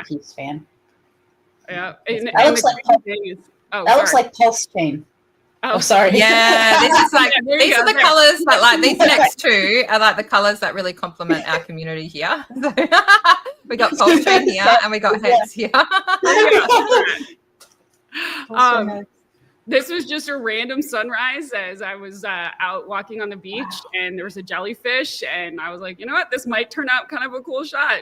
piece fan. Yeah. That looks like looks like pulse chain. Oh, sorry. Yeah, this is like these are the colors that like these next two are like the colors that really complement our community here. So we got pulse chain here and we got heads here. This was just a random sunrise as I was out walking on the beach, and there was a jellyfish, and I was like, you know what, this might turn out kind of a cool shot.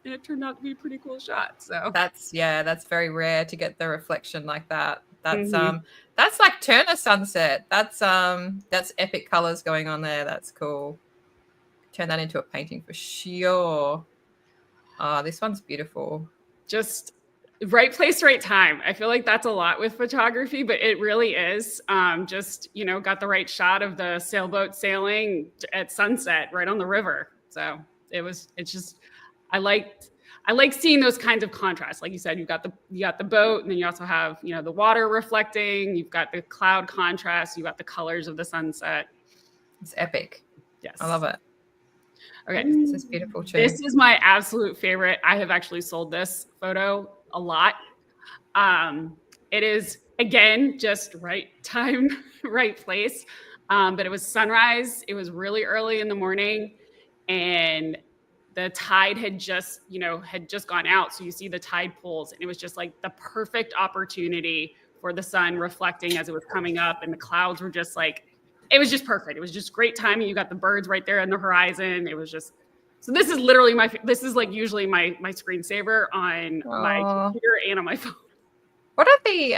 And it turned out to be a pretty cool shot. So that's very rare to get the reflection like that. That's like Turner sunset. That's epic colors going on there. That's cool. Turn that into a painting for sure. Oh, this one's beautiful. Just right place, right time. I feel like that's a lot with photography, but it really is. Just, got the right shot of the sailboat sailing at sunset right on the river. So I like seeing those kinds of contrasts. Like you said, you got the boat, and then you also have, the water reflecting, you've got the cloud contrast, you've got the colors of the sunset. It's epic. Yes. I love it. Okay. This is beautiful too. This is my absolute favorite. I have actually sold this photo a lot. It is, again, just right time, right place. But it was sunrise. It was really early in the morning, and the tide had just gone out. So you see the tide pools, and it was just like the perfect opportunity for the sun reflecting as it was coming up, and the clouds were just like, it was just perfect. It was just great timing. You got the birds right there on the horizon. It was just, so this is literally this is like usually my screensaver on my computer and on my phone. What are the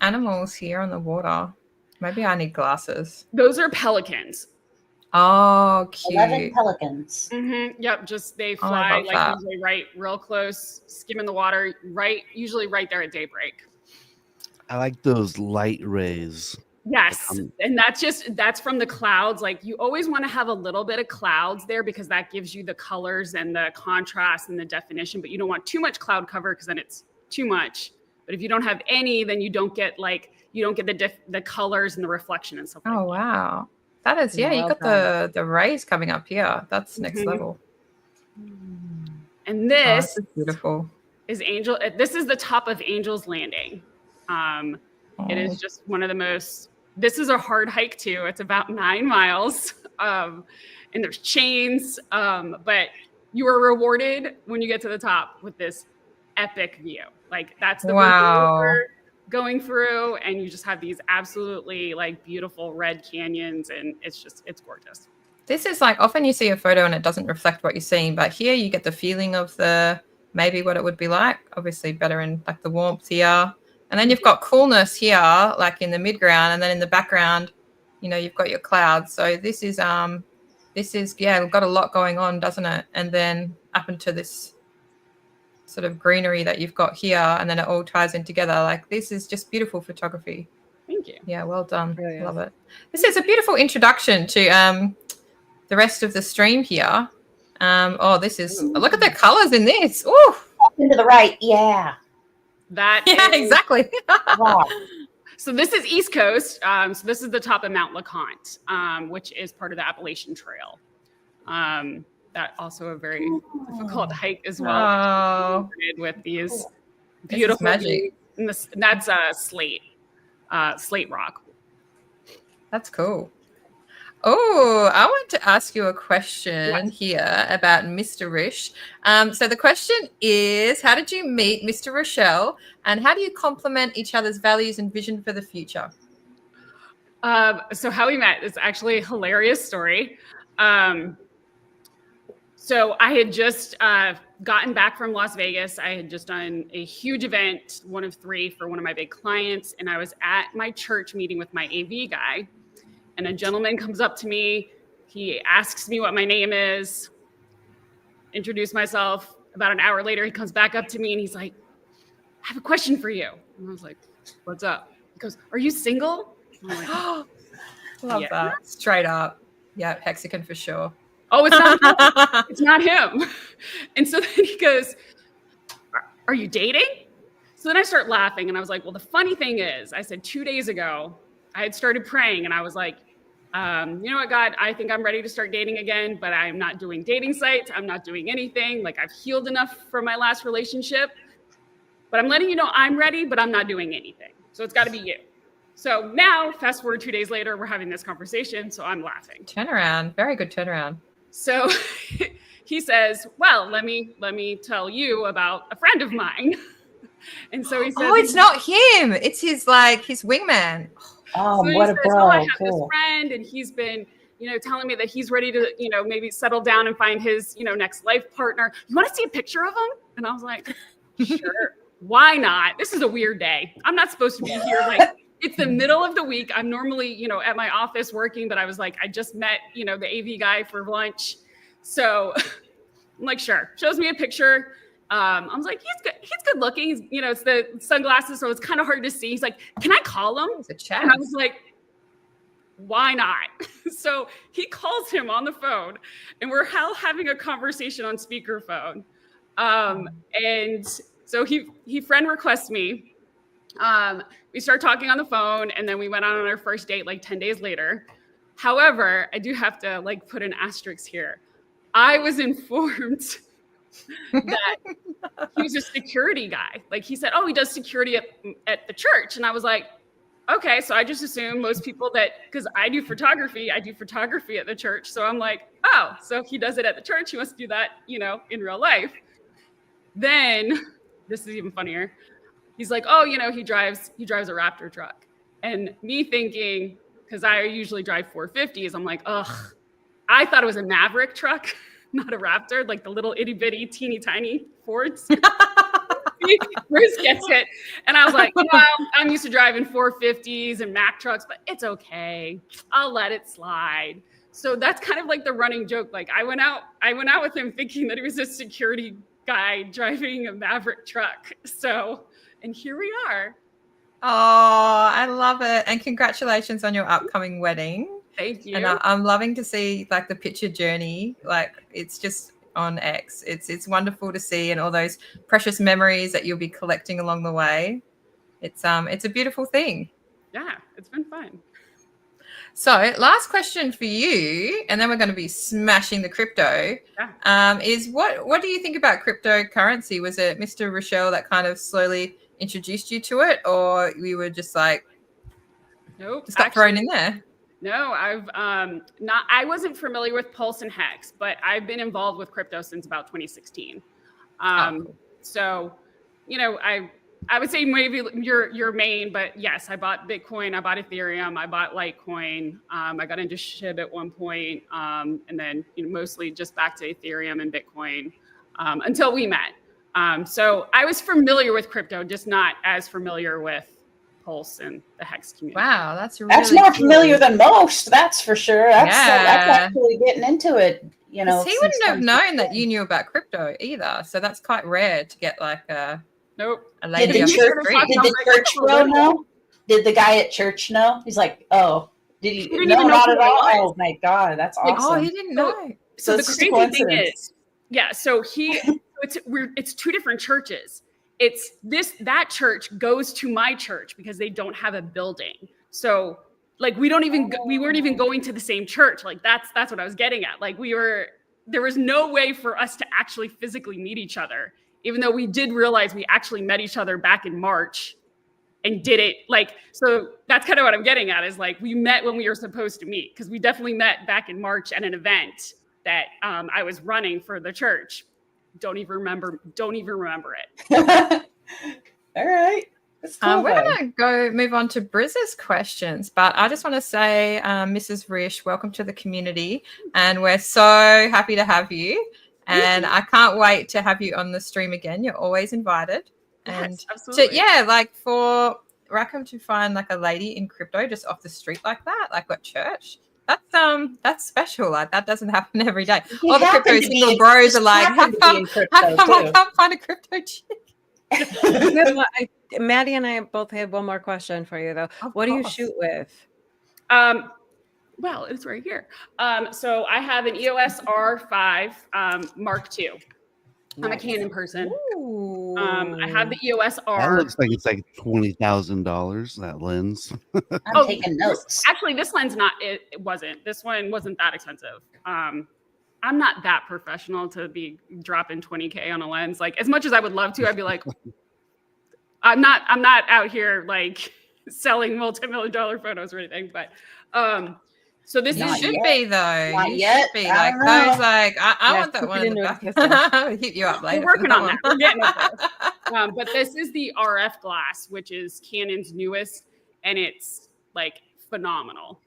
animals here on the water? Maybe I need glasses. Those are pelicans. Oh, cute. 11 pelicans. Mm-hmm. Yep. Just they fly usually right real close, skimming the water, usually right there at daybreak. I like those light rays. Yes. And that's from the clouds. Like, you always want to have a little bit of clouds there because that gives you the colors and the contrast and the definition, but you don't want too much cloud cover because then it's too much. But if you don't have any, then you don't get the colors and the reflection and stuff like that. Oh, wow. That is, you got the rays coming up here. That's next level. And this is beautiful. This is the top of Angel's Landing. It is just one of the most, this is a hard hike too. It's about 9 miles. And there's chains. But you are rewarded when you get to the top with this epic view. Like, that's the river going through, and you just have these absolutely like beautiful red canyons, and it's gorgeous. This is like, often you see a photo and it doesn't reflect what you're seeing, but here you get the feeling of maybe what it would be like. Obviously better in like the warmth here, and then you've got coolness here, like in the midground, and then in the background, you've got your clouds. So this is got a lot going on, doesn't it? And then up into this sort of greenery that you've got here, and then it all ties in together. Like, this is just beautiful photography. Thank you. Yeah, well done. Really love it. This is a beautiful introduction to the rest of the stream here. This is, look at the colors in this. Ooh, into the right. Yeah, exactly. Wow. So this is East Coast. So this is the top of Mount LeConte, which is part of the Appalachian Trail. That also a very difficult hike as well. With these beautiful magic. And that's slate rock. That's cool. Oh, I want to ask you a question here about Mr. Rish. So the question is, how did you meet Mr. Rochelle, and how do you complement each other's values and vision for the future? So how we met is actually a hilarious story. So I had just gotten back from Las Vegas. I had just done a huge event, one of 3 for one of my big clients. And I was at my church meeting with my AV guy. And a gentleman comes up to me. He asks me what my name is, introduce myself. About an hour later, he comes back up to me and he's like, I have a question for you. And I was like, what's up? He goes, are you single? And I'm like, love that. Straight up. Yeah, Hexagon for sure. Oh, it's not him. It's not him. And so then he goes, are you dating? So then I start laughing, and I was like, well, the funny thing is, I said 2 days ago, I had started praying, and I was like, you know what, God, I think I'm ready to start dating again, but I'm not doing dating sites. I'm not doing anything. Like, I've healed enough from my last relationship, but I'm letting you know I'm ready, but I'm not doing anything. So it's got to be you. So now, fast forward 2 days later, we're having this conversation. So I'm laughing. Turnaround. Very good turnaround. So he says, well, let me tell you about a friend of mine. And so he says, oh, it's not him. It's his wingman. Oh, so what a bro. I have Cool. this friend, and he's been, telling me that he's ready to, maybe settle down and find his, next life partner. You want to see a picture of him? And I was like, sure, why not? This is a weird day. I'm not supposed to be here. Like, it's the middle of the week. I'm normally, at my office working, but I was like, I just met, the AV guy for lunch. So I'm like, sure. Shows me a picture. I was like, he's good looking. He's, it's the sunglasses, so it's kind of hard to see. He's like, can I call him? It's a chat. And I was like, why not? So he calls him on the phone, and we're having a conversation on speakerphone. And so he friend requests me. We start talking on the phone, and then we went on our first date like 10 days later. However, I do have to put an asterisk here. I was informed that he was a security guy. Like, he said, oh, he does security at the church. And I was like, okay. So I just assume most people because I do photography at the church. So I'm like, oh, so if he does it at the church, he must do that, in real life. Then this is even funnier. He's like, oh, he drives a Raptor truck. And me thinking, because I usually drive 450s, I'm like, ugh, I thought it was a Maverick truck, not a Raptor, like the little itty bitty, teeny tiny Fords. Bruce gets it. And I was like, I'm used to driving 450s and Mack trucks, but it's okay. I'll let it slide. So that's kind of like the running joke. Like, I went out with him thinking that he was a security guy driving a Maverick truck. So, and here we are. Oh, I love it. And congratulations on your upcoming wedding. Thank you. And I'm loving to see the picture journey. It's just on X. It's wonderful to see, and all those precious memories that you'll be collecting along the way. It's a beautiful thing. Yeah, it's been fun. So last question for you, and then we're going to be smashing the crypto. Yeah. Is what do you think about cryptocurrency? Was it Mr. Rochelle that kind of slowly introduced you to it, or you were just like, nope, thrown in there? No, I wasn't familiar with Pulse and Hex, but I've been involved with crypto since about 2016. Cool. So, I would say maybe your main, but yes, I bought Bitcoin, I bought Ethereum, I bought Litecoin. I got into SHIB at one point, and then mostly just back to Ethereum and Bitcoin until we met. So I was familiar with crypto, just not as familiar with Pulse and the Hex community. Wow, that's more familiar than most. That's for sure. That's actually getting into it. He wouldn't have known that you knew about crypto either. So that's quite rare to get nope. A lady did the church know? Did the guy at church know? He's like, oh, did he? He didn't know even know not who at I all. was. Oh my God, that's awesome. Oh, he didn't know. So the it's crazy thing is, so it's two different churches. It's that church goes to my church because they don't have a building. So we weren't even going to the same church. That's what I was getting at. There was no way for us to actually physically meet each other, even though we did realize we actually met each other back in March and did it. So that's kind of what I'm getting at is we met when we were supposed to meet, because we definitely met back in March at an event that I was running for the church. Don't even remember it. All right. Cool, we're going to move on to Briz's questions, but I just want to say, Mrs. Rish, welcome to the community, and we're so happy to have you. And I can't wait to have you on the stream again. You're always invited. And yes, absolutely. for Rackham to find a lady in crypto just off the street like that, at church. That's special. That doesn't happen every day. All the crypto single bros are how come I can't find a crypto chick? Maddie and I both had one more question for you though. What do you shoot with? Well, it's right here. So I have an EOS R5 Mark II. I'm a Nice. Canon person. Ooh. I have the EOS That R. looks like it's like $20,000. That lens. I'm taking notes. Actually, this lens it wasn't. This one wasn't that expensive. I'm not that professional to be dropping 20K on a lens. Like, as much as I would love to, I'd be like, I'm not out here like selling multi-million-dollar photos or anything. But so this You Not should yet. be though. Not You yet. should be I like don't know. those. Like I Yeah, want that put one it in the into a back. system. I'll hit you up later. we're working for on that. We're getting one. but this is the RF glass, which is Canon's newest, and it's like phenomenal.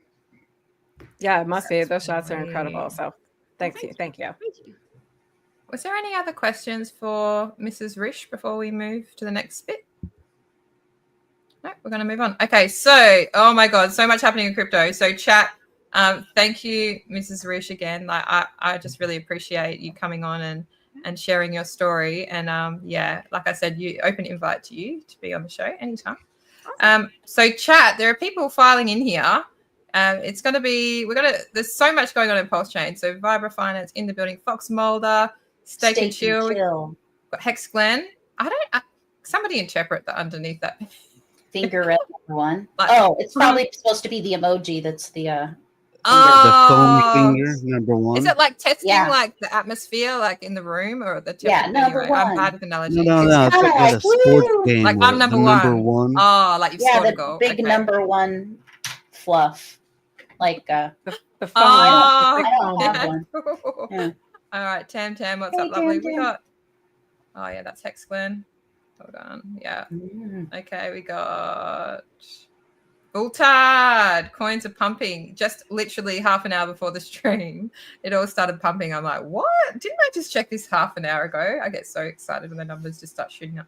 Yeah, it must be. That's Those shots are great. incredible. So thank you. Thank you. Was there any other questions for Mrs. Rish before we move to the next bit? No, we're going to move on. Okay, so oh my god, so much happening in crypto. So chat, thank you, Mrs. Rish, again. Like I just really appreciate you coming on and sharing your story. And yeah, like I said, you open invite to you to be on the show anytime. So chat, there are people filing in here. It's going to be there's so much going on in Pulse Chain. So Vibra Finance in the building, Fox Mulder, Steak and Chill. We've got Hex Glen. Somebody interpret the underneath that. Finger red number one. Like- It's probably supposed to be the emoji. That's the The foam Oh, finger, number one. is it like testing Yeah. like the atmosphere, like in the room, or the Yeah, temperature? number Anyway, I'm one. bad with analogy. No. It's like at a Like, sports woo! game. Like, where I'm number the number one. one. Oh, like you've yeah, scored a the goal. big Okay. number one fluff. Like The phone. Oh, I don't have yeah. one. Yeah. All right, Tam, what's Hey, up, lovely? Tam. We got. Oh yeah, that's Hex Glen. Hold on. Yeah. Mm. Okay, we got Bulltard. Coins are pumping. Just literally half an hour before the stream, it all started pumping. I'm like, what? Didn't I just check this half an hour ago? I get so excited when the numbers just start shooting up.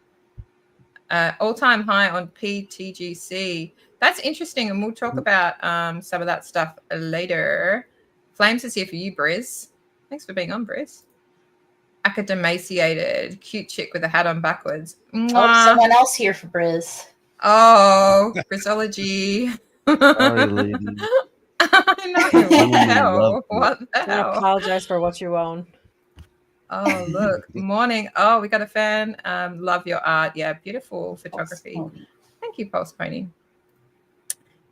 All-time high on PTGC. That's interesting, and we'll talk about some of that stuff later. Flames is here for you, Briz. Thanks for being on, Briz. Academaciated, cute chick with a hat on backwards. Oh, Mwah. someone else here for Briz. Oh, Brizology. Sorry, lady. I know. What the Someone hell? loved it. What the I hell? apologize for what you own. Oh, look. Morning. Oh, we got a fan. Love your art. Yeah, beautiful photography. Oh, Thank you, Pulse Pony.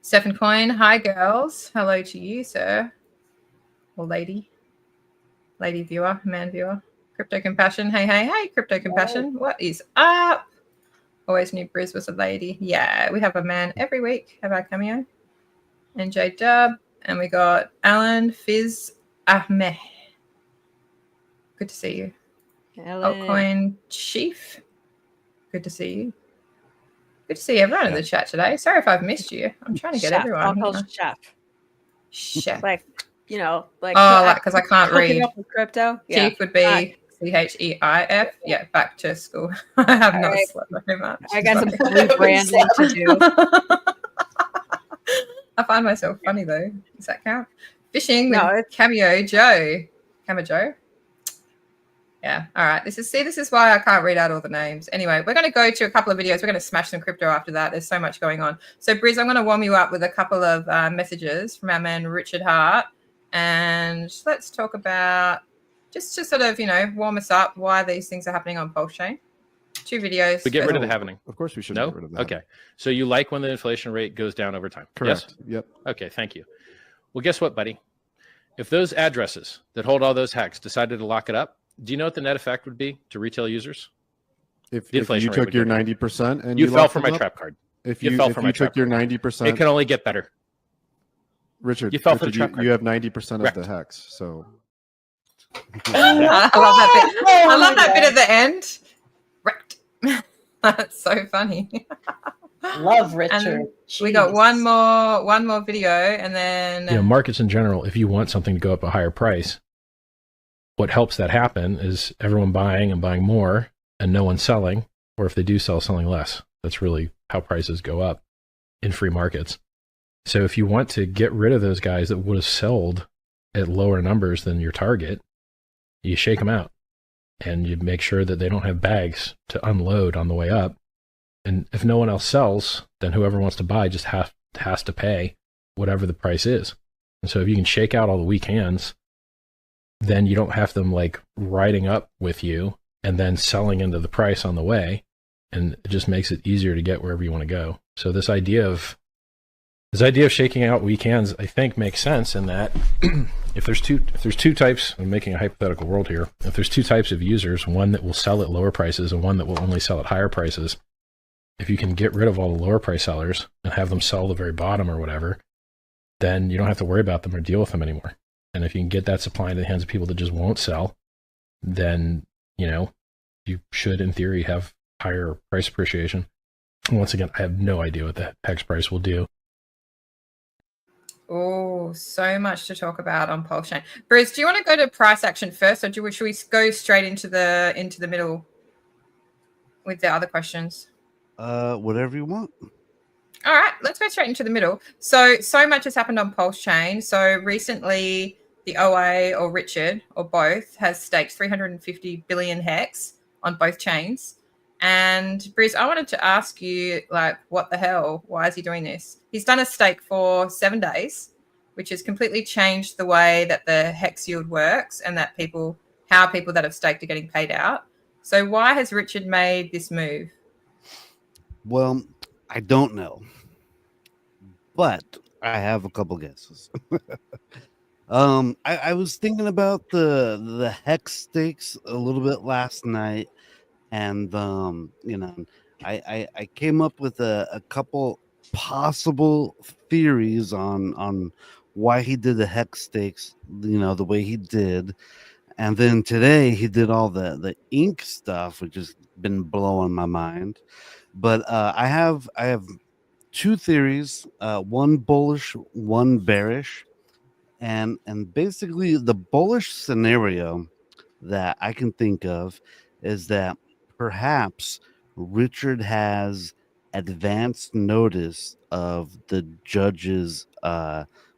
Stephen Coin. Hi, girls. Hello to you, sir. Or lady. Lady viewer, man viewer. Crypto Compassion. Hey, Crypto Compassion. What is up? Always knew Briz was a lady. Yeah, we have a man every week. Have our cameo. NJ Dub. And we got Alan Fizz Ahmed. Good to see you. Altcoin Chief. Good to see you. Good to see everyone in the chat today. Sorry if I've missed you. I'm trying to get Chef. everyone. I'll call here. chef. Chef. Like, like Oh, like because I can't hooking read. up with crypto. Yeah. Chief would be CHEIF. Yeah, back to school. I have All not right. slept very much. I got some Sorry. rebranding to do. I find myself funny though. Does that count? Fishing with No, it's- Cameo Joe. Cameo Joe. Yeah. All right. This is why I can't read out all the names. Anyway, we're going to go to a couple of videos. We're going to smash some crypto after that. There's so much going on. So, Briz, I'm going to warm you up with a couple of messages from our man Richard Hart, and let's talk about just to sort of warm us up why these things are happening on Pulse Chain. 2 videos. We get rid of the happening. Of course we should No? get rid of that. Okay. So you like when the inflation rate goes down over time? Correct. Yes? Yep. Okay, thank you. Well, guess what, buddy? If those addresses that hold all those hacks decided to lock it up, do you know what the net effect would be to retail users? If The you inflation rate took would your go down. 90% and You fell locked for them my up, trap card. If You you, fell if for you my took trap your card. 90%, It can only get better. Richard, You fell for the Richard, trap card. you have 90% of Correct. the hacks. So I love that bit. I love that bit Oh, at the end. Wrecked. That's so funny. love Richard. And we got Jeez. one more video, and then Markets in general, if you want something to go up a higher price, what helps that happen is everyone buying and buying more and no one selling, or if they do sell, selling less. That's really how prices go up in free markets. So if you want to get rid of those guys that would have sold at lower numbers than your target, you shake them out and you make sure that they don't have bags to unload on the way up. And if no one else sells, then whoever wants to buy just has to pay whatever the price is. And so if you can shake out all the weak hands, then you don't have them like riding up with you and then selling into the price on the way. And it just makes it easier to get wherever you want to go. So this idea of shaking out weak hands, I think, makes sense in that if there's two types, I'm making a hypothetical world here. If there's two types of users, one that will sell at lower prices and one that will only sell at higher prices, if you can get rid of all the lower price sellers and have them sell the very bottom or whatever, then you don't have to worry about them or deal with them anymore. And if you can get that supply into the hands of people that just won't sell, then, you should, in theory, have higher price appreciation. And once again, I have no idea what the hex price will do. Oh, so much to talk about on Pulse Chain. Bruce, do you want to go to price action first, or should we go straight into the middle with the other questions? Whatever you want. All right, let's go straight into the middle. So much has happened on Pulse Chain. So recently, the OA or Richard or both has staked 350 billion hex on both chains. And Bruce, I wanted to ask you, what the hell? Why is he doing this? He's done a stake for 7 days, which has completely changed the way that the hex yield works and that how people that have staked are getting paid out. So why has Richard made this move? Well, I don't know, but I have a couple guesses. I was thinking about the hex stakes a little bit last night, and I came up with a couple possible theories on why he did the hex stakes, the way he did. And then today he did all the ink stuff, which has been blowing my mind. But I have two theories, one bullish, one bearish, and basically the bullish scenario that I can think of is that perhaps Richard has advanced notice of the judge's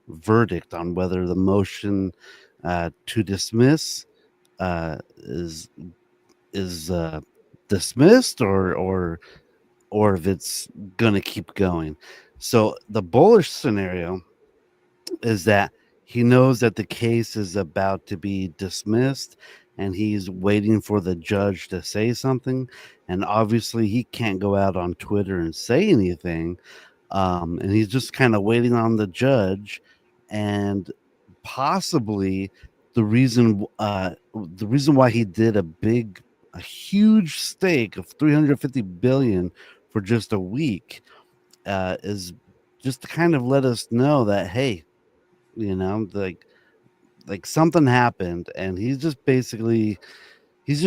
verdict on whether the motion to dismiss is dismissed or if it's gonna keep going. So the bullish scenario is that he knows that the case is about to be dismissed and he's waiting for the judge to say something, and obviously he can't go out on Twitter and say anything, and he's just kind of waiting on the judge. And possibly the reason why he did a huge stake of 350 billion for just a week is just to kind of let us know that, hey, like something happened, and he's just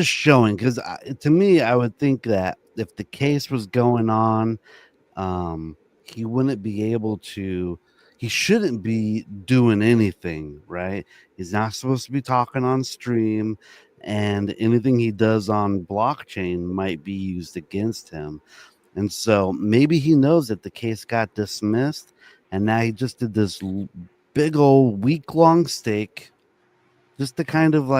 showing, because to me, I would think that if the case was going on, he shouldn't be doing anything, right? He's not supposed to be talking on stream, and anything he does on blockchain might be used against him. And so maybe he knows that the case got dismissed, and now he just did this big old week-long stake just to kind of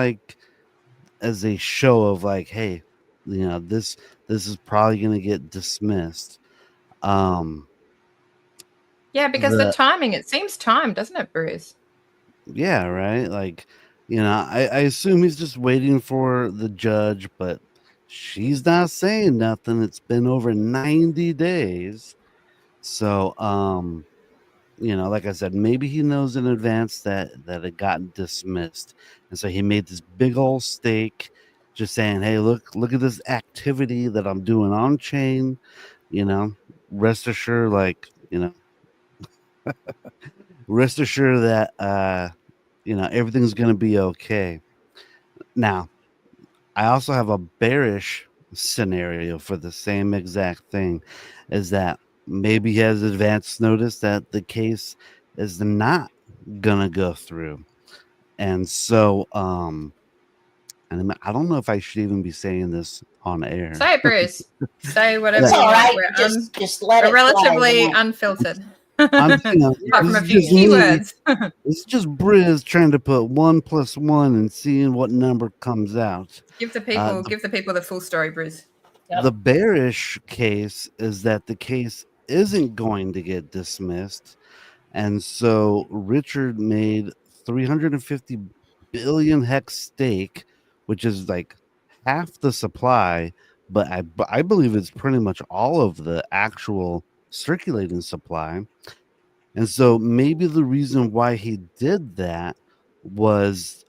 as a show of hey, this is probably going to get dismissed. Yeah, because the timing, it seems timed, doesn't it, Bruce? Yeah, right. I assume he's just waiting for the judge, but she's not saying nothing. It's been over 90 days. So, like I said, maybe he knows in advance that it got dismissed. And so he made this big old stake just saying, hey, look at this activity that I'm doing on chain, rest assured, rest assured that, everything's going to be okay. Now, I also have a bearish scenario for the same exact thing, is that maybe he has advance notice that the case is not gonna go through. And so and I don't know if I should even be saying this on air. Say it, Bruce. Say whatever. It's you all want. right. Just let it We're relatively fly. unfiltered. I'm, Apart from a few this is just me. keywords. It's just Briz trying to put 1 + 1 and seeing what number comes out. Give the people the full story, Bruce. Yep. The bearish case is that the case isn't going to get dismissed, and so Richard made 350 billion hex stake, which is half the supply, but I believe it's pretty much all of the actual circulating supply. And so maybe the reason why he did that was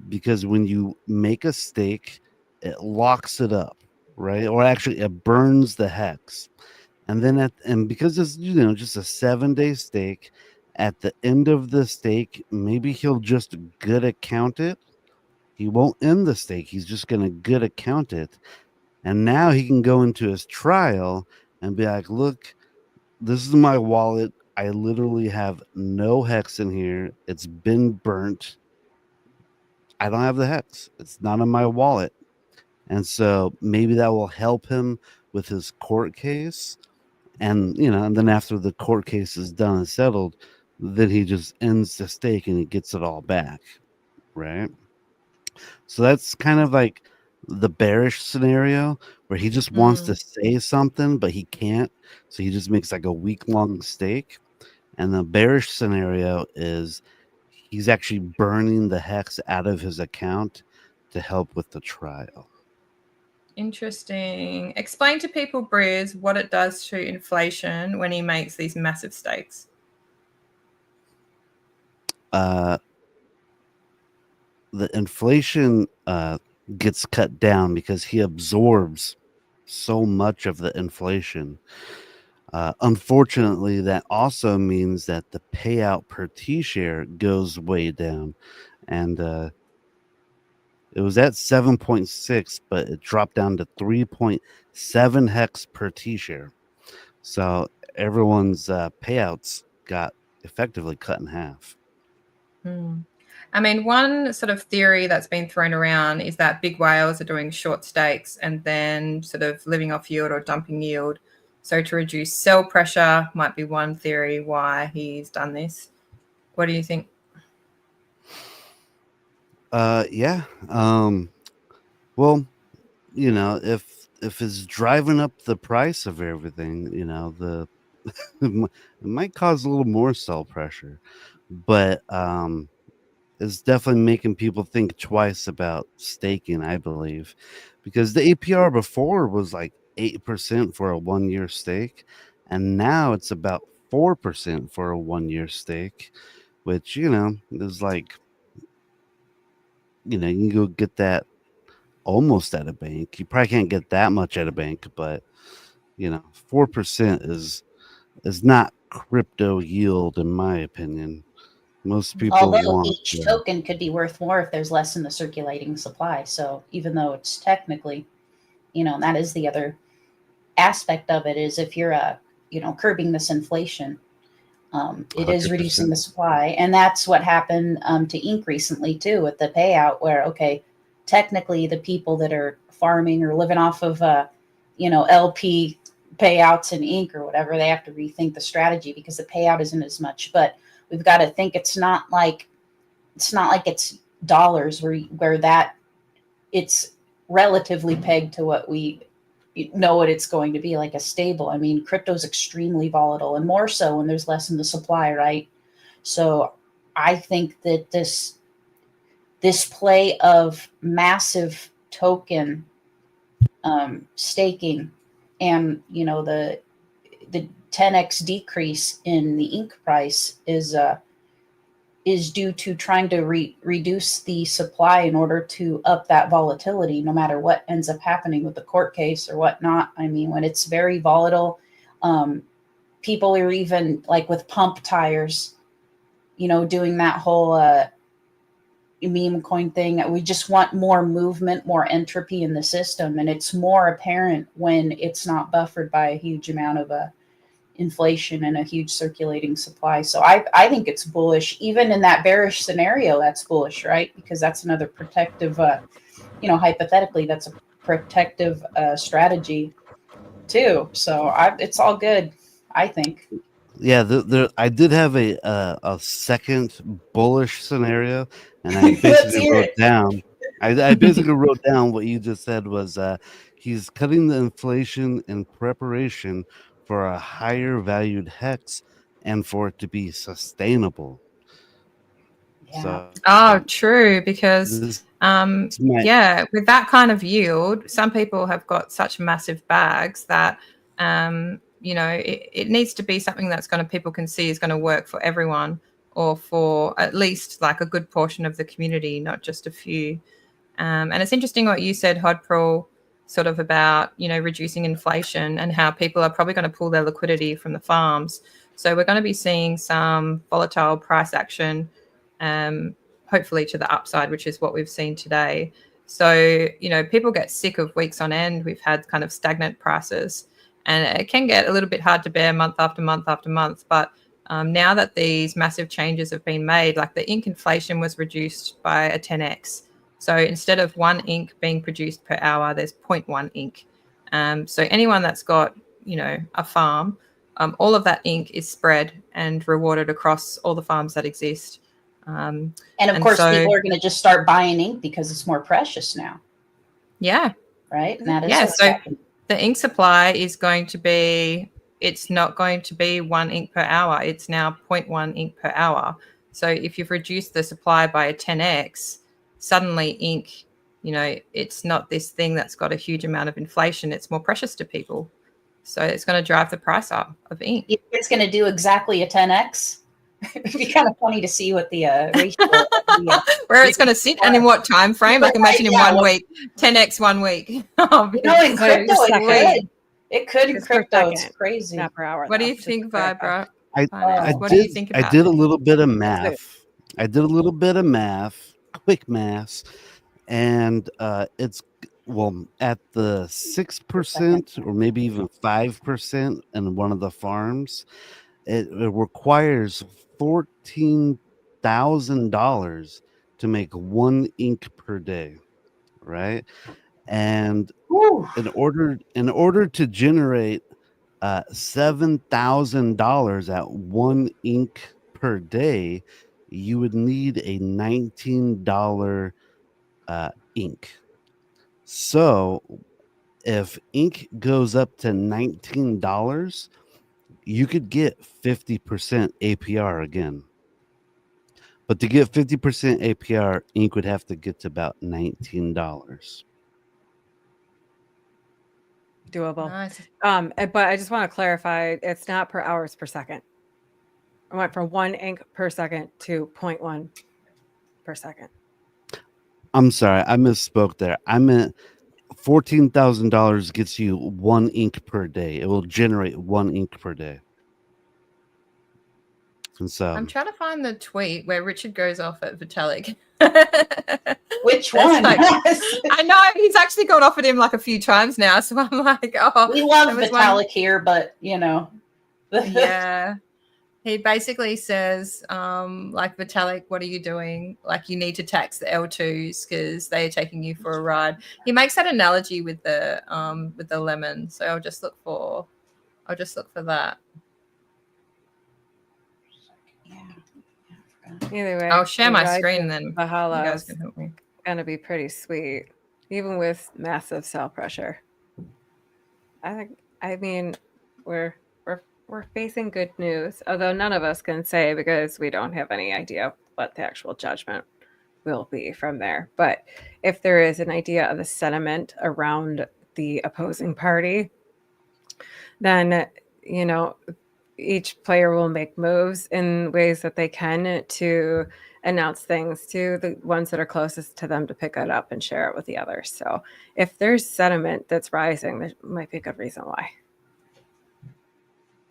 because when you make a steak, it locks it up, right? Or actually, it burns the hex. And then and because it's just a 7-day steak, at the end of the steak, maybe he'll just good account it. He won't end the steak. He's just gonna good account it. And now he can go into his trial and be like, look, this is my wallet. I literally have no hex in here. It's been burnt. I don't have the hex. It's not in my wallet. And so maybe that will help him with his court case. And and then after the court case is done and settled, then he just ends the stake and he gets it all back. Right. So that's kind of like the bearish scenario where he just wants to say something, but he can't. So he just makes like a week-long stake. And the bearish scenario is he's actually burning the hex out of his account to help with the trial. Interesting. Explain to people, Briz, what it does to inflation when he makes these massive stakes. The inflation gets cut down because he absorbs so much of the inflation. Unfortunately, that also means that the payout per T-share goes way down. And it was at 7.6, but it dropped down to 3.7 hex per T-share. So everyone's payouts got effectively cut in half. I mean, one sort of theory that's been thrown around is that big whales are doing short stakes and then sort of living off yield or dumping yield. So to reduce sell pressure might be one theory why he's done this. What do you think? Yeah. Well, if it's driving up the price of everything, it might cause a little more sell pressure, but it's definitely making people think twice about staking, I believe, because the APR before was like 8% for a 1-year stake, and now it's about 4% for a 1-year stake, which is like you can go get that almost at a bank. You probably can't get that much at a bank, but 4% is not crypto yield in my opinion. Most people Although want each token could be worth more if there's less in the circulating supply. So even though it's technically, that is the other aspect of it, is if you're curbing this inflation, it is 100%. reducing the supply. And that's what happened to Ink recently too, with the payout, where okay, technically the people that are farming or living off of LP payouts in Ink or whatever, they have to rethink the strategy because the payout isn't as much. But we've got to think it's not like it's dollars where that it's relatively pegged to what we know what it's going to be, like a stable. I mean, crypto's extremely volatile, and more so when there's less in the supply, right? So I think that this play of massive token staking and the 10x decrease in the Ink price is due to trying to reduce the supply in order to up that volatility, no matter what ends up happening with the court case or whatnot. I mean, when it's very volatile, people are even like with pump tires, doing that whole meme coin thing. We just want more movement, more entropy in the system. And it's more apparent when it's not buffered by a huge amount of inflation and a huge circulating supply. So I think it's bullish. Even in that bearish scenario, that's bullish, right? Because that's another protective, hypothetically, that's a protective strategy too. So it's all good, I think. Yeah, I did have a second bullish scenario, and I Let's basically hear wrote it. down. I basically wrote down what you just said was he's cutting the inflation in preparation for a higher valued hex and for it to be sustainable. Yeah. So Oh, true. Because this might, yeah, with that kind of yield, some people have got such massive bags that it needs to be something that's going to people can see is going to work for everyone, or for at least like a good portion of the community, not just a few. And it's interesting what you said, Hodprol, sort of about reducing inflation and how people are probably going to pull their liquidity from the farms. So we're going to be seeing some volatile price action, hopefully to the upside, which is what we've seen today. So people get sick of weeks on end. We've had kind of stagnant prices, and it can get a little bit hard to bear month after month after month. But now that these massive changes have been made, like the ink inflation was reduced by a 10x. So instead of 1 ink being produced per hour, there's 0.1 ink. So anyone that's got, a farm, all of that ink is spread and rewarded across all the farms that exist. And of course, people are going to just start buying ink because it's more precious now. Yeah. Right. And that is what's happening. The ink supply is going to be, it's not going to be 1 ink per hour. It's now 0.1 ink per hour. So if you've reduced the supply by a 10x, suddenly ink, it's not this thing that's got a huge amount of inflation. It's more precious to people. So it's going to drive the price up of ink. If it's going to do exactly a 10x, it'd be kind of funny to see what the ratio where it's going to sit and in what time frame. Like imagine in 1 week, 10x 1 week. In crypto, it could in crypto. It's crazy. Not per hour. What do you think, Vibra? What do you think about did a little bit of math. I did a little bit of math, quick math, and it's at the 6% or maybe even 5% in one of the farms. It requires $14,000 to make 1 ink per day, right? And in order to generate $7,000 at 1 ink per day, you would need a $19 ink. So if ink goes up to $19, you could get 50% APR again. But to get 50% APR, ink would have to get to about $19. Doable. Nice. But I just want to clarify, it's not per hours per second. I went from 1 ink per second to 0.1 per second. I'm sorry, I misspoke there. I meant $14,000 gets you 1 ink per day. It will generate 1 ink per day. And so I'm trying to find the tweet where Richard goes off at Vitalik. Which one? I know he's actually gone off at him like a few times now. So I'm like, oh, we love Vitalik here, but yeah. He basically says, like, Vitalik, what are you doing? Like, you need to tax the L2s because they're taking you for a ride. He makes that analogy with the lemon. So I'll just look for that. Either way, I'll share my screen then. Bahala you guys can help me. Gonna be pretty sweet, even with massive sell pressure. I mean, we're facing good news, although none of us can say because we don't have any idea what the actual judgment will be from there. But if there is an idea of the sentiment around the opposing party, then each player will make moves in ways that they can to announce things to the ones that are closest to them to pick it up and share it with the others. So if there's sentiment that's rising, there might be a good reason why.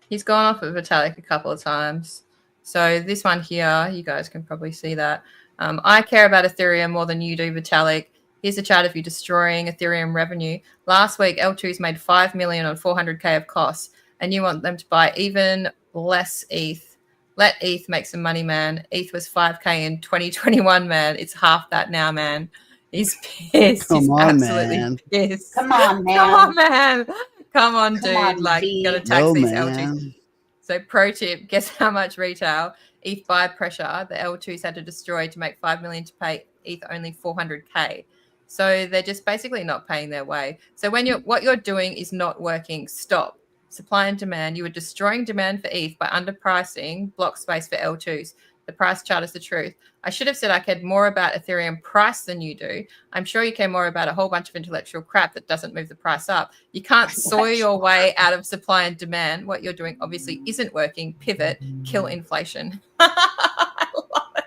He's gone off at Vitalik a couple of times. So this one here, you guys can probably see that. I care about Ethereum more than you do, Vitalik. Here's a chart of you destroying Ethereum revenue. Last week, L2s made $5 million on 400K of costs, and you want them to buy even less ETH. Let ETH make some money, man. ETH was 5K in 2021, man. It's half that now, man. He's pissed. He's absolutely pissed. Come on, man. Come on, man. Come on, dude. You got to tax these L2s. So pro tip, guess how much retail ETH buy pressure the L2s had to destroy to make $5 million to pay ETH only 400K. So they're just basically not paying their way. So when what you're doing is not working, stop. Supply and demand. You are destroying demand for ETH by underpricing block space for L2s. The price chart is the truth. I should have said I cared more about Ethereum price than you do. I'm sure you care more about a whole bunch of intellectual crap that doesn't move the price up. You can't soy your way out of supply and demand. What you're doing obviously isn't working. Pivot, kill inflation. I love it.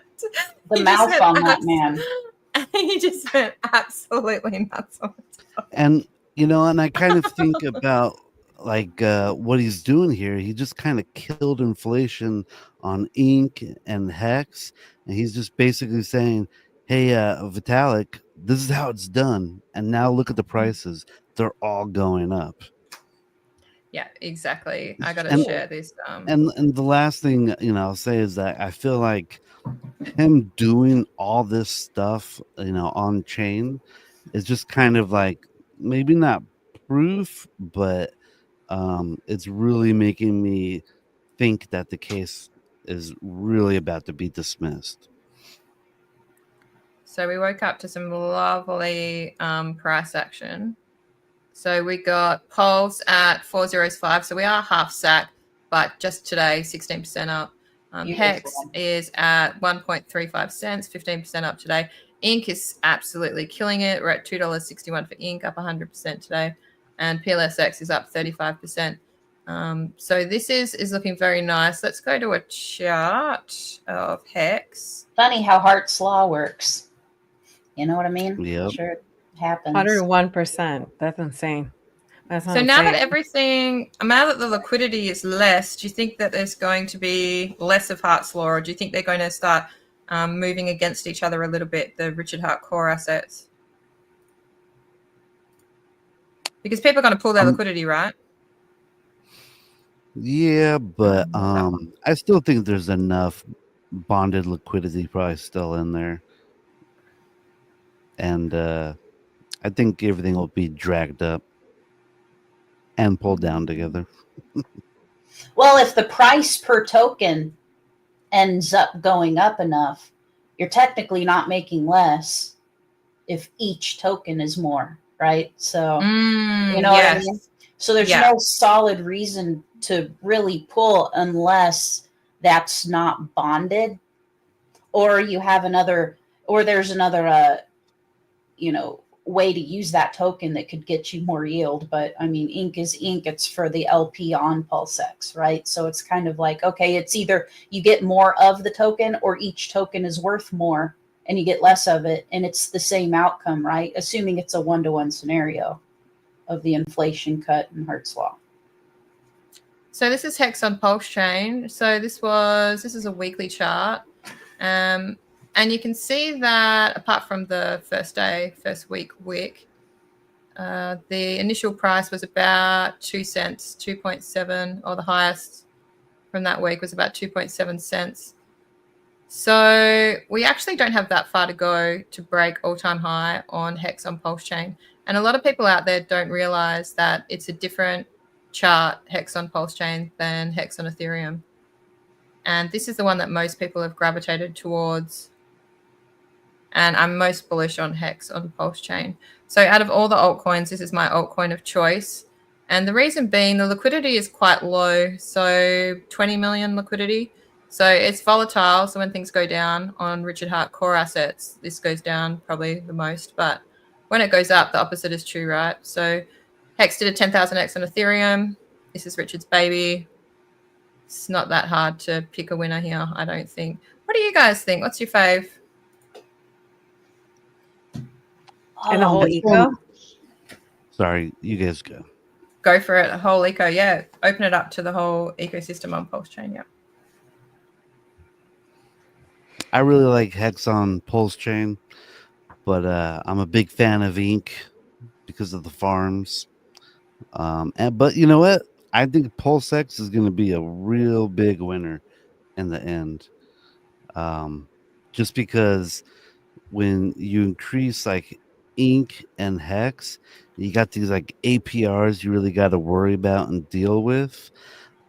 The mouth on that man. He just went absolutely nuts on it. And and I kind of think about like what he's doing here. He just kind of killed inflation on ink and hex, and he's just basically saying, hey, Vitalik, this is how it's done, and now look at the prices, they're all going up. Yeah, exactly. I gotta And- share this. And the last thing I'll say is that I feel like him doing all this stuff on chain is just kind of like maybe not proof, but it's really making me think that the case is really about to be dismissed. So we woke up to some lovely price action. So we got Pulse at 405. So we are half sack, but just today 16% up. Hex is at 1.35 cents, 15% up today. Ink is absolutely killing it. We're at $2.61 for Ink, up 100% today. And PLSX is up 35%. So this is looking very nice. Let's go to a chart of Hex. Funny how Hart's Law works. You know what I mean? Yep. Sure it happens. 101%. That's insane. That's not So now that insane. now that the liquidity is less, do you think that there's going to be less of Hart's Law, or do you think they're going to start moving against each other a little bit, the Richard Hart core assets? Because people are going to pull their liquidity, right? Yeah, but I still think there's enough bonded liquidity probably still in there, and I think everything will be dragged up and pulled down together. Well, if the price per token ends up going up enough, you're technically not making less if each token is more, right? So, you know what I mean? So there's no solid reason to really pull unless that's not bonded, or you have another, or there's another, way to use that token that could get you more yield. But I mean, ink is ink. It's for the LP on PulseX, right? So it's kind of like, okay, it's either you get more of the token or each token is worth more and you get less of it. And it's the same outcome, right? Assuming it's a 1-to-1 scenario of the inflation cut and Hart's Law. So this is Hex on Pulse Chain. So this is a weekly chart. And you can see that apart from the first week wick, the initial price was about 2 cents, 2.7, or the highest from that week was about 2.7 cents. So we actually don't have that far to go to break all-time high on Hex on Pulse Chain. And a lot of people out there don't realize that it's a different chart, Hex on Pulse Chain, than Hex on Ethereum. And this is the one that most people have gravitated towards. And I'm most bullish on Hex on Pulse Chain. So out of all the altcoins, this is my altcoin of choice. And the reason being the liquidity is quite low. So 20 million liquidity. So it's volatile. So when things go down on Richard Hart core assets, this goes down probably the most. But when it goes up, the opposite is true, right? So Hex did a 10,000x on Ethereum. This is Richard's baby. It's not that hard to pick a winner here, I don't think. What do you guys think? What's your fave? And the whole eco? Sorry, you guys go. Go for it. A whole eco, yeah. Open it up to the whole ecosystem on Pulse Chain, yeah. I really like Hex on Pulse Chain, but I'm a big fan of Ink because of the farms. But you know what? I think PulseX is going to be a real big winner in the end. Just because when you increase like Ink and Hex, you got these like APRs you really got to worry about and deal with.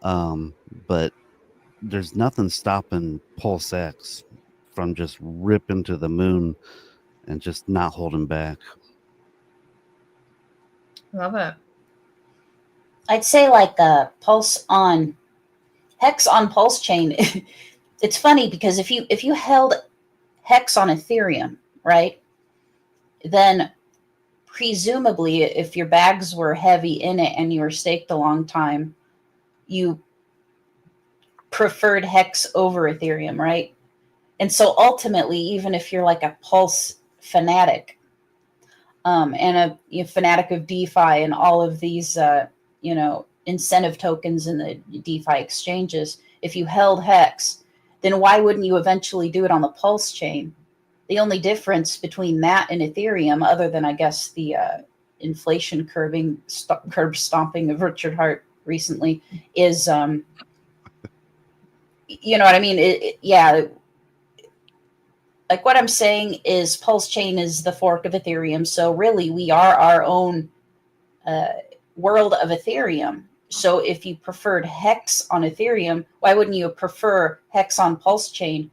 But there's nothing stopping PulseX from just ripping to the moon and just not holding back. Love it. I'd say like Hex on Pulse Chain. it's funny because if you held hex on Ethereum, right, then presumably if your bags were heavy in it and you were staked a long time, you preferred hex over Ethereum, right? And so ultimately, even if you're like a Pulse fanatic, and a fanatic of DeFi and all of these, incentive tokens in the DeFi exchanges, if you held hex, then why wouldn't you eventually do it on the Pulse chain? The only difference between that and Ethereum, other than I guess the inflation curb stomping of Richard Hart recently, is you know what I mean? Yeah. Like what I'm saying is Pulse Chain is the fork of Ethereum. So really we are our own world of Ethereum. So if you preferred Hex on Ethereum, why wouldn't you prefer Hex on Pulse Chain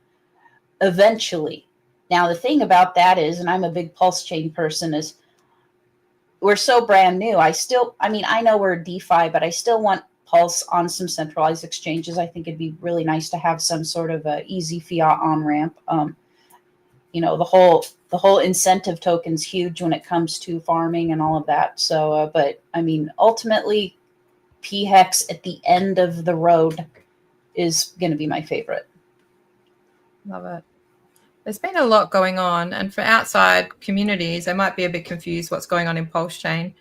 eventually? Now, the thing about that is, and I'm a big Pulse Chain person, is we're so brand new. I know we're DeFi, but I still want Pulse on some centralized exchanges. I think it'd be really nice to have some sort of a easy fiat on ramp. The whole incentive token's huge when it comes to farming and all of that. So, but I mean, ultimately, PHEX at the end of the road is going to be my favorite. Love it. There's been a lot going on, and for outside communities, they might be a bit confused what's going on in Pulse Chain.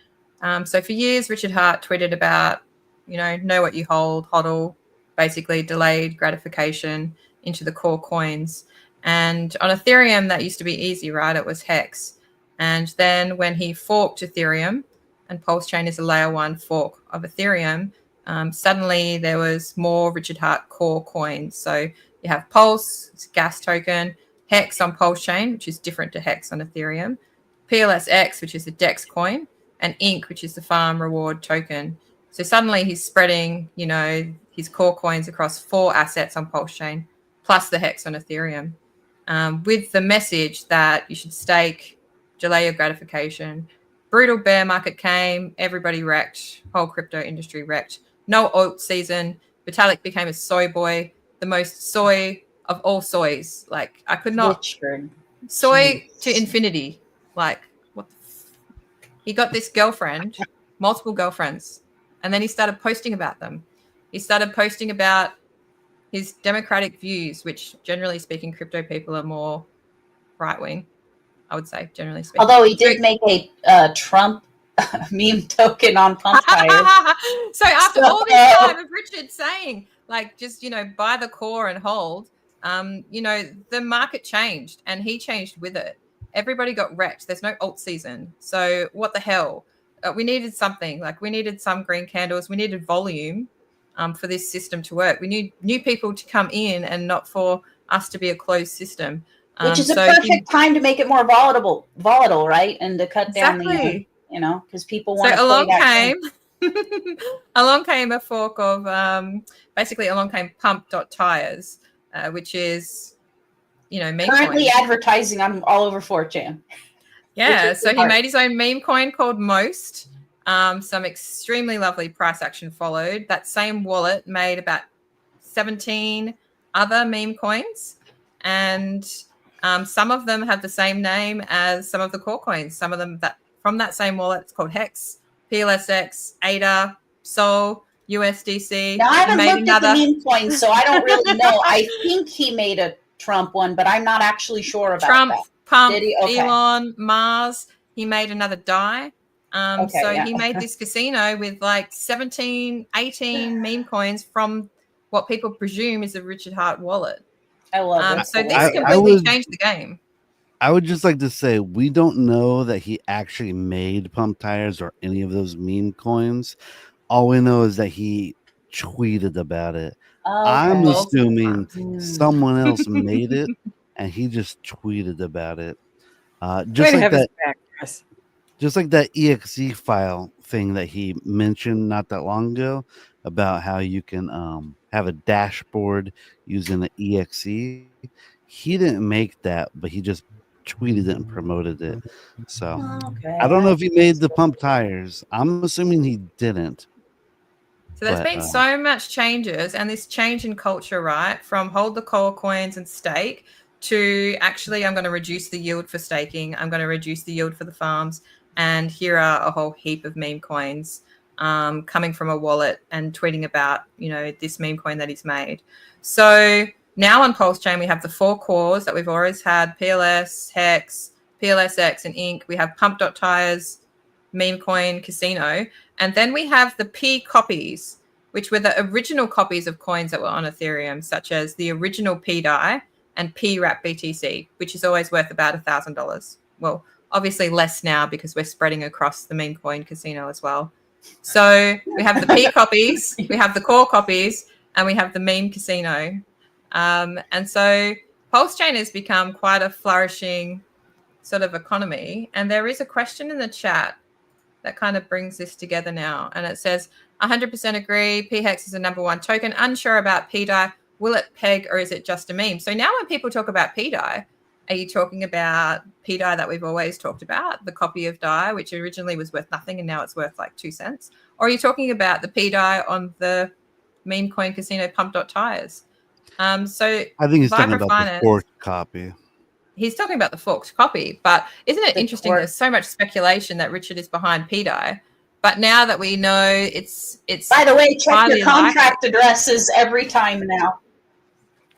So for years, Richard Hart tweeted about, know what you hold, HODL, basically delayed gratification into the core coins. And on Ethereum, that used to be easy, right? It was Hex. And then when he forked Ethereum, and Pulse Chain is a layer 1 fork of Ethereum, suddenly there was more Richard Hart core coins. So you have Pulse, it's a gas token, Hex on Pulse Chain, which is different to Hex on Ethereum, PLSX, which is a DEX coin, and INC, which is the farm reward token. So suddenly he's spreading, his core coins across 4 assets on Pulse Chain, plus the Hex on Ethereum, with the message that you should stake, delay your gratification. Brutal bear market came, everybody wrecked, whole crypto industry wrecked. No alt season. Vitalik became a soy boy, the most soy of all soys. Like, I could not. Richard. Soy Jeez. to infinity. Like, what the he got this girlfriend, multiple girlfriends, and then he started posting about them. He started posting about his democratic views, which generally speaking, crypto people are more right-wing, I would say, generally speaking. Although he did make a Trump meme token on pump tires. So after all this time of Richard saying, just, buy the core and hold, the market changed and he changed with it. Everybody got wrecked. There's no alt season. So what the hell? We needed something. We needed some green candles. We needed volume for this system to work. We need new people to come in and not for us to be a closed system. Which is a perfect time to make it more volatile, right? And to cut down the, because people want to along came a fork of, along came pump.tires, which is, meme currently coin. Advertising on all over 4chan. Yeah, so he made his own meme coin called Most. Some extremely lovely price action followed. That same wallet made about 17 other meme coins, and some of them have the same name as some of the core coins. Some of them that from that same wallet, it's called Hex, PLSX, ADA, Sol, USDC. Now, I haven't looked at the meme coins, so I don't really know. I think he made a Trump one, but I'm not actually sure about Trump, that. Pump, Did he? Okay. Elon, Mars. He made another DAI. He made this casino with 17, 18 meme coins from what people presume is a Richard Hart wallet. I love it. So this completely changed the game. I would just like to say we don't know that he actually made pump tires or any of those meme coins. All we know is that he tweeted about it. Okay. I'm assuming someone else made it and he just tweeted about it. Just like that exe file thing that he mentioned not that long ago about how you can have a dashboard using an exe. He didn't make that, but he just tweeted it and promoted it. So I don't know if he made the pump tires. I'm assuming he didn't. So there's But, been so much changes, and this change in culture, right? From hold the core coins and stake to actually I'm going to reduce the yield for staking. I'm going to reduce the yield for the farms. And here are a whole heap of meme coins coming from a wallet and tweeting about, this meme coin that he's made. So now on Pulse Chain, we have the 4 cores that we've always had: PLS, Hex, PLSX, and Inc. We have Pump.Tires, meme coin, Casino. And then we have the P copies, which were the original copies of coins that were on Ethereum, such as the original PDAI and PWrap BTC, which is always worth about $1,000. Well, obviously less now because we're spreading across the meme coin Casino as well. So we have the P copies, we have the core copies, and we have the meme Casino. And so Pulse Chain has become quite a flourishing sort of economy. And there is a question in the chat that kind of brings this together now. And it says, 100% agree, PHEX is the #1 token. Unsure about PDAI. Will it peg or is it just a meme? So now when people talk about PDAI, are you talking about PDAI that we've always talked about, the copy of DAI, which originally was worth nothing and now it's worth like 2 cents? Or are you talking about the PDAI on the meme coin Casino Pump.Tires? So I think he's talking Vibra about Finance, the forked copy. he's talking about the forked copy, but isn't it The interesting? fork. There's so much speculation that Richard is behind PDAI, but now that we know it's By the way, check highly your contract addresses every time now.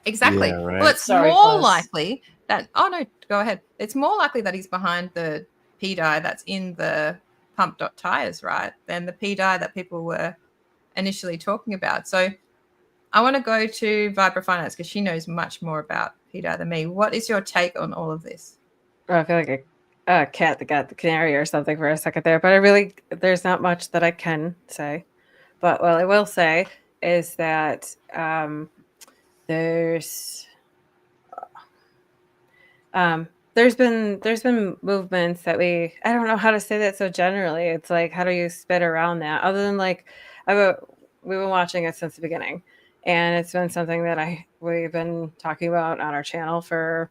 exactly. Yeah, right. Well, it's Sorry, more Claz. likely that no, go ahead. It's more likely that he's behind the PDAI that's in the Pump.Tires, right, than the PDAI that people were initially talking about. So I want to go to Vibra Finance because she knows much more about PDAI than me. What is your take on all of this? I feel like a cat that got the canary or something for a second there, but there's not much that I can say. But what I will say is that there's been movements that I don't know how to say that so generally. It's like, how do you spit around that? Other than like, we've been watching it since the beginning, and it's been something that we've been talking about on our channel for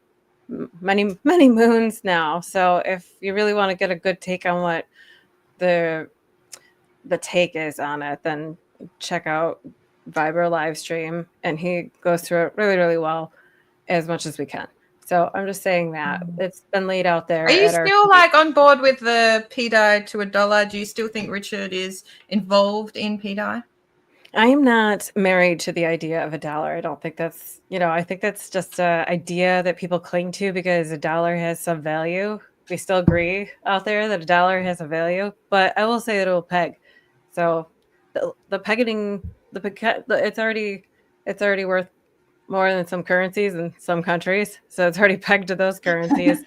many moons now. So if you really want to get a good take on what the take is on it, then check out Vibra live stream, and he goes through it really, really well, as much as we can. So I'm just saying that it's been laid out there. Are you still like on board with the PDAI to $1? Do you still think Richard is involved in PDAI? I am not married to the idea of $1. I don't think that's, I think that's just an idea that people cling to because $1 has some value. We still agree out there that $1 has a value, but I will say that it will peg. So the pegging, it's already worth more than some currencies in some countries. So it's already pegged to those currencies.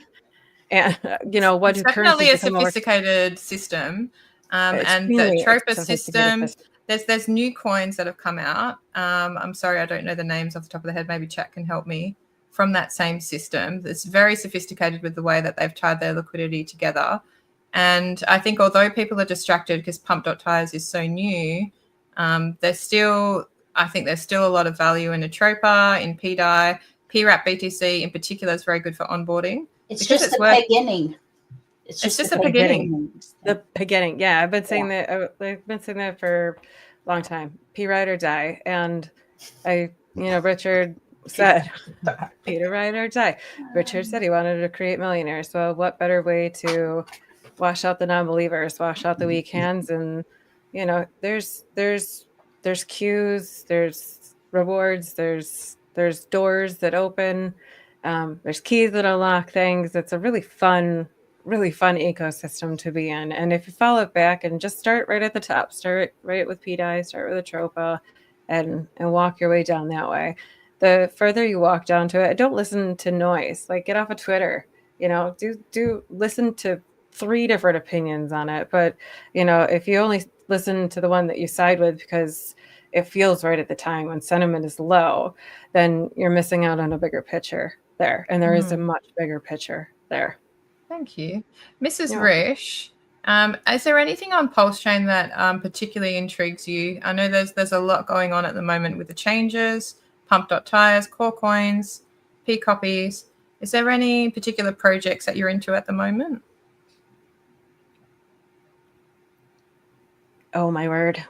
And what it's do definitely currencies a sophisticated system. And the Tropa system, there's new coins that have come out. I'm sorry, I don't know the names off the top of the head. Maybe chat can help me. From that same system, it's very sophisticated with the way that they've tied their liquidity together. And I think although people are distracted because Pump.Tires is so new, there's still a lot of value in Atropa, in PDAI. PWrap BTC in particular is very good for onboarding. It's just the beginning. It's just the beginning. The beginning. Yeah, I've been saying that. I've been saying that for a long time. P ride or die. And Richard said, Peter ride or die. Richard said he wanted to create millionaires. So what better way to wash out the non-believers, wash out the weak hands, and there's queues, there's rewards, there's doors that open, there's keys that unlock things. It's a really fun ecosystem to be in. And if you follow it back and just start right at the top, start right with PDAI, start with Atropa, and walk your way down that way. The further you walk down to it, don't listen to noise. Like, get off of Twitter. Do listen to 3 different opinions on it. But if you only listen to the one that you side with because it feels right at the time when sentiment is low, then you're missing out on a bigger picture there. And there is a much bigger picture there. Thank you. Mrs. Rish, is there anything on Pulse Chain that particularly intrigues you? I know there's a lot going on at the moment with the changes, Pump.Tires, core coins, P copies. Is there any particular projects that you're into at the moment? Oh, my word.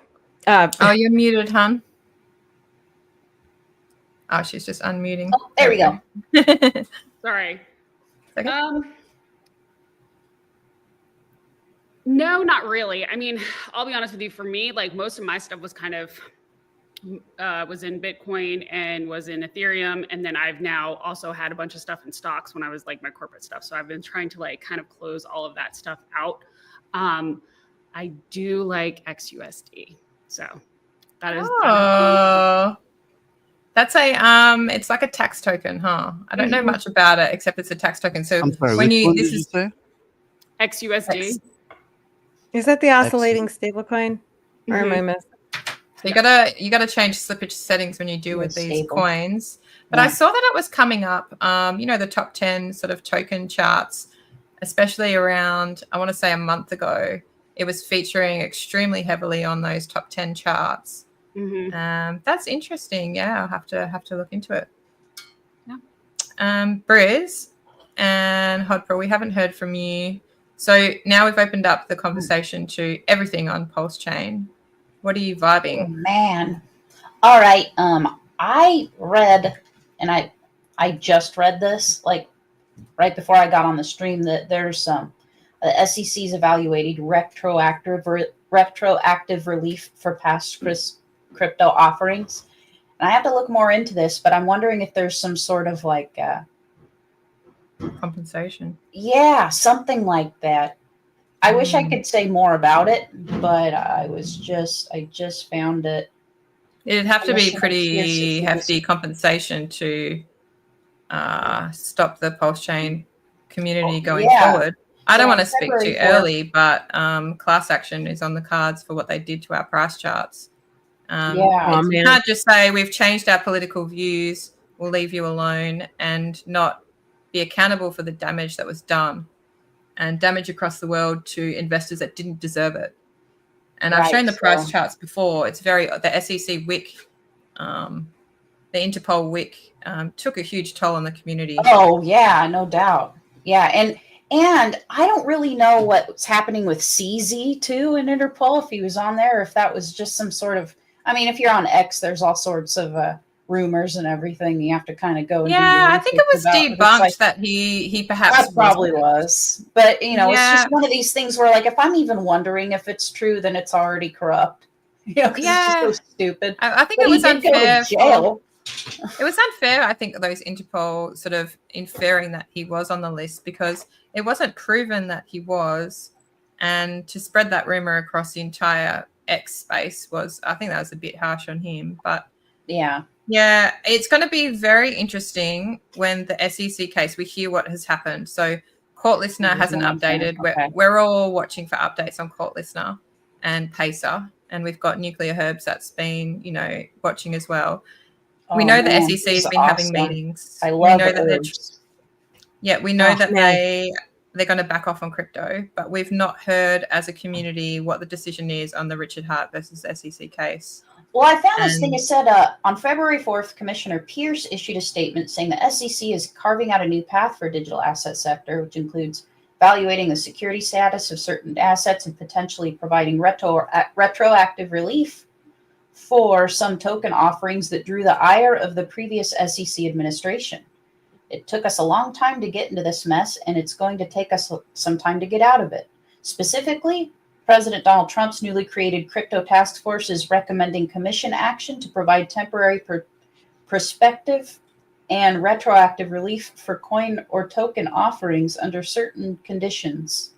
Oh, you're muted, hon. Oh, she's just unmuting. Oh, there we go. go. Sorry. Okay. No, not really. I mean, I'll be honest with you. For me, like most of my stuff was kind of was in Bitcoin and was in Ethereum, and then I've now also had a bunch of stuff in stocks when I was like my corporate stuff. So I've been trying to like kind of close all of that stuff out. I do like XUSD, so that is. Oh, that's a it's like a tax token, huh? I don't know much about it except it's a tax token. So I'm sorry. when Which you one this did you is say? XUSD. Is that the oscillating stablecoin? Or am I missing? So you gotta change slippage settings when you do with these Stable. coins. But Yeah. I saw that it was coming up. The top 10 sort of token charts, especially around, I want to say a month ago, it was featuring extremely heavily on those top 10 charts. That's interesting. Yeah, I'll have to look into it. Yeah. Briz and Hodper, we haven't heard from you. So now we've opened up the conversation to everything on Pulse Chain. What are you vibing? Oh, man. All right. I read, and I just read this like right before I got on the stream, that there's the SEC's evaluated retroactive relief for past crypto offerings. And I have to look more into this, but I'm wondering if there's some sort of like Compensation. yeah, something like that. I wish I could say more about it, but I just found it. It'd have to be Commissioner pretty Pierce hefty compensation to stop the Pulse Chain community going forward. I don't want to speak too early, but class action is on the cards for what they did to our price charts. You can't just say we've changed our political views, we'll leave you alone, and not be accountable for the damage that was done, and damage across the world to investors that didn't deserve it. And I've shown the price charts before. It's the SEC WIC, the Interpol WIC took a huge toll on the community. Oh yeah, no doubt. Yeah, and I don't really know what's happening with CZ too in Interpol, if he was on there, or if that was just some sort of. I mean, if you're on X, there's all sorts of rumors and everything. You have to kind of go. And I think it was debunked that he perhaps that probably was, but it's just one of these things where, like, if I'm even wondering if it's true, then it's already corrupt. Because it's just so stupid. I think it was unfair. It was unfair, I think, those Interpol sort of inferring that he was on the list, because it wasn't proven that he was, and to spread that rumor across the entire X space I think that was a bit harsh on him. But yeah, it's going to be very interesting when the SEC case, we hear what has happened. So Court Listener hasn't updated. We're all watching for updates on Court Listener and Pacer, and we've got Nuclear Herbs that's been, watching as well. We know the SEC has been having meetings. I love that herbs. We know that they're going to back off on crypto, but we've not heard as a community what the decision is on the Richard Hart versus SEC case. Well, I found this thing. It said on February 4th, Commissioner Pierce issued a statement saying the SEC is carving out a new path for digital asset sector, which includes evaluating the security status of certain assets and potentially providing retroactive relief for some token offerings that drew the ire of the previous SEC administration. It took us a long time to get into this mess, and it's going to take us some time to get out of it. Specifically, President Donald Trump's newly created crypto task force is recommending commission action to provide temporary prospective and retroactive relief for coin or token offerings under certain conditions.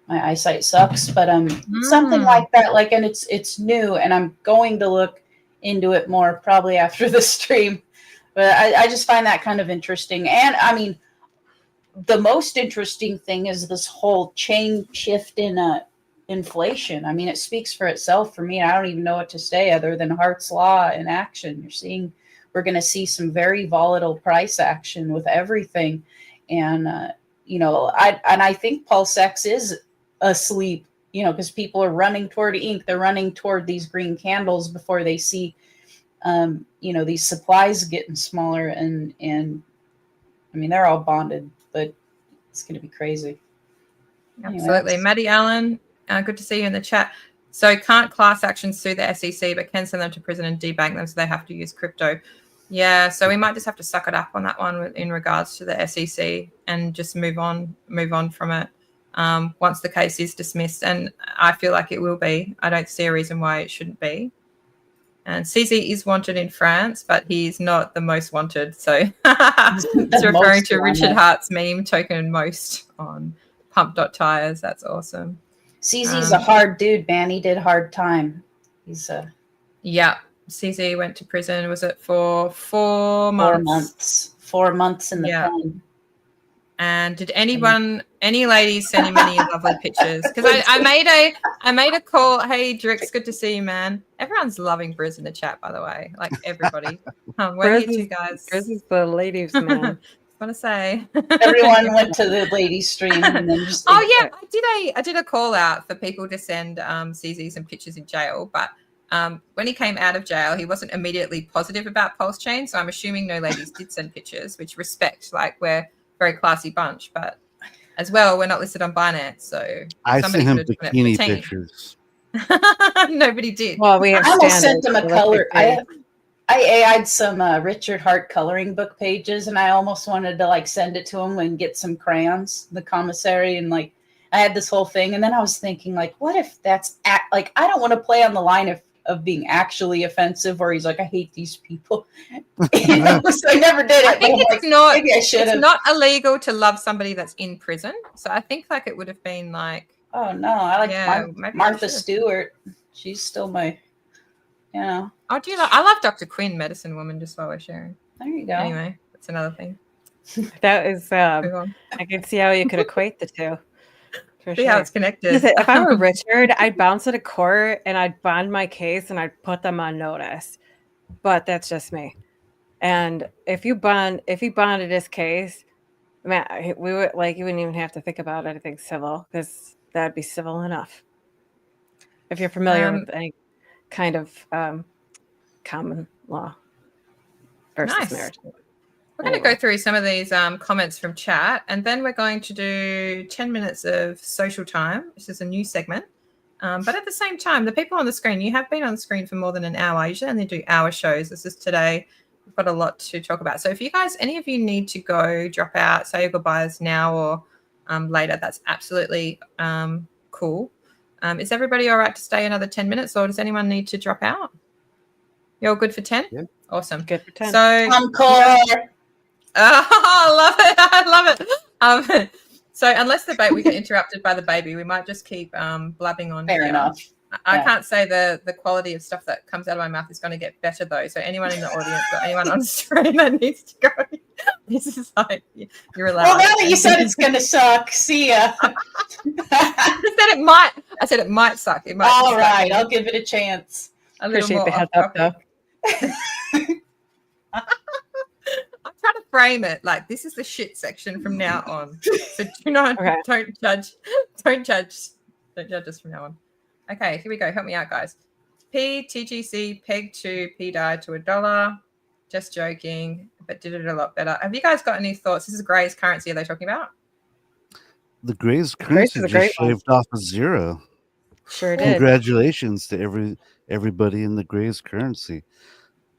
My eyesight sucks, but something like that. Like, and it's new, and I'm going to look into it more probably after the stream. But I just find that kind of interesting. And I mean, the most interesting thing is this whole chain shift in inflation. I mean, it speaks for itself for me. I don't even know what to say other than Hart's Law in action. We're going to see some very volatile price action with everything. And, I think PulseX is asleep, because people are running toward ink. They're running toward these green candles before they see these supplies getting smaller, and I mean, they're all bonded, but it's going to be crazy. Absolutely. Anyway, Maddie Allen, good to see you in the chat. So can't class actions sue the SEC, but can send them to prison and debank them, so they have to use crypto. Yeah, so we might just have to suck it up on that one in regards to the SEC and just move on from it once the case is dismissed. And I feel like it will be. I don't see a reason why it shouldn't be. And CZ is wanted in France, but he's not the most wanted. So it's referring to Richard Hart's meme token most on pump.tires. That's awesome. CZ's a hard dude, man. He did hard time. He's yeah. CZ went to prison. Was it for 4 months? 4 months in the pen. And did any ladies send him any lovely pictures? Because I made a call. Hey, Drix, good to see you, man. Everyone's loving Briz in the chat, by the way. Like everybody. Where are you two guys? Briz is the ladies, man. Want to say everyone went to the ladies stream and then just I did a call out for people to send CZ some pictures in jail, but when he came out of jail, he wasn't immediately positive about Pulse Chain, so I'm assuming no ladies did send pictures, which respect, like we're a very classy bunch, but as well, we're not listed on Binance, so I sent him bikini pictures. Nobody did. Well, we have I almost sent him a color. I AI'd some Richard Hart coloring book pages, and I almost wanted to like send it to him and get some crayons, the commissary, and like I had this whole thing, and then I was thinking like, what if that's like I don't want to play on the line of being actually offensive, or he's like, I hate these people. So I never did it. I think it's not illegal to love somebody that's in prison, so I think like it would have been like, oh no, I like Martha Stewart. She's still my. Yeah. Oh, I love Dr. Quinn, medicine woman, just while we're sharing. There you go. Anyway, that's another thing. That is, I can see how you could equate the two. See how it's connected. If I were Richard, I'd bounce to court and I'd bond my case and I'd put them on notice. But that's just me. And if he bonded his case, man, we would like you wouldn't even have to think about anything civil because that'd be civil enough. If you're familiar with any kind of common law versus marriage. We're going to go through some of these comments from chat, and then we're going to do 10 minutes of social time. This is a new segment. But at the same time, the people on the screen, you have been on the screen for more than an hour. I usually only do hour shows. This is today. We've got a lot to talk about. So if you guys, any of you need to go, drop out, say your goodbyes now or later, that's absolutely cool. Is everybody all right to stay another 10 minutes, or does anyone need to drop out? You're all good for 10? Yeah. Awesome. Good for 10. So, encore. I love it. So unless we get interrupted by the baby, we might just keep blabbing on. Fair enough. I can't say the quality of stuff that comes out of my mouth is going to get better, though. So anyone in the audience or anyone on stream that needs to go, this is like, you're allowed. Well, now that you said it's going to suck, see ya. I said it might suck. It might. All right, I'll give it a chance. Appreciate the heads up, though. I'm trying to frame it like this is the shit section from now on. So don't judge us from now on. Okay, here we go. Help me out, guys. PTGC pegged to PDI to $1. Just joking, but did it a lot better. Have you guys got any thoughts? This is Gray's currency. Are they talking about? The Gray's currency just shaved off a zero. Sure did. Congratulations to everybody in the Gray's currency.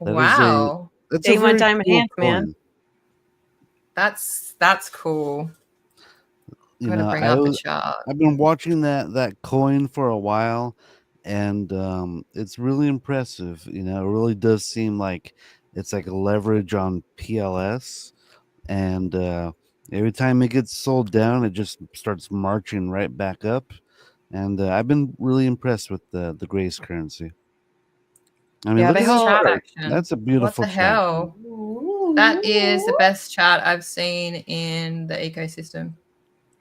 Wow. That's Day one diamond hands, man. That's cool. You know, I've been watching that coin for a while, and it's really impressive. You know, it really does seem like it's like a leverage on PLS, and every time it gets sold down, it just starts marching right back up. And I've been really impressed with the Gray's currency. I mean, that's a beautiful chart. What the hell? That is the best chart I've seen in the ecosystem.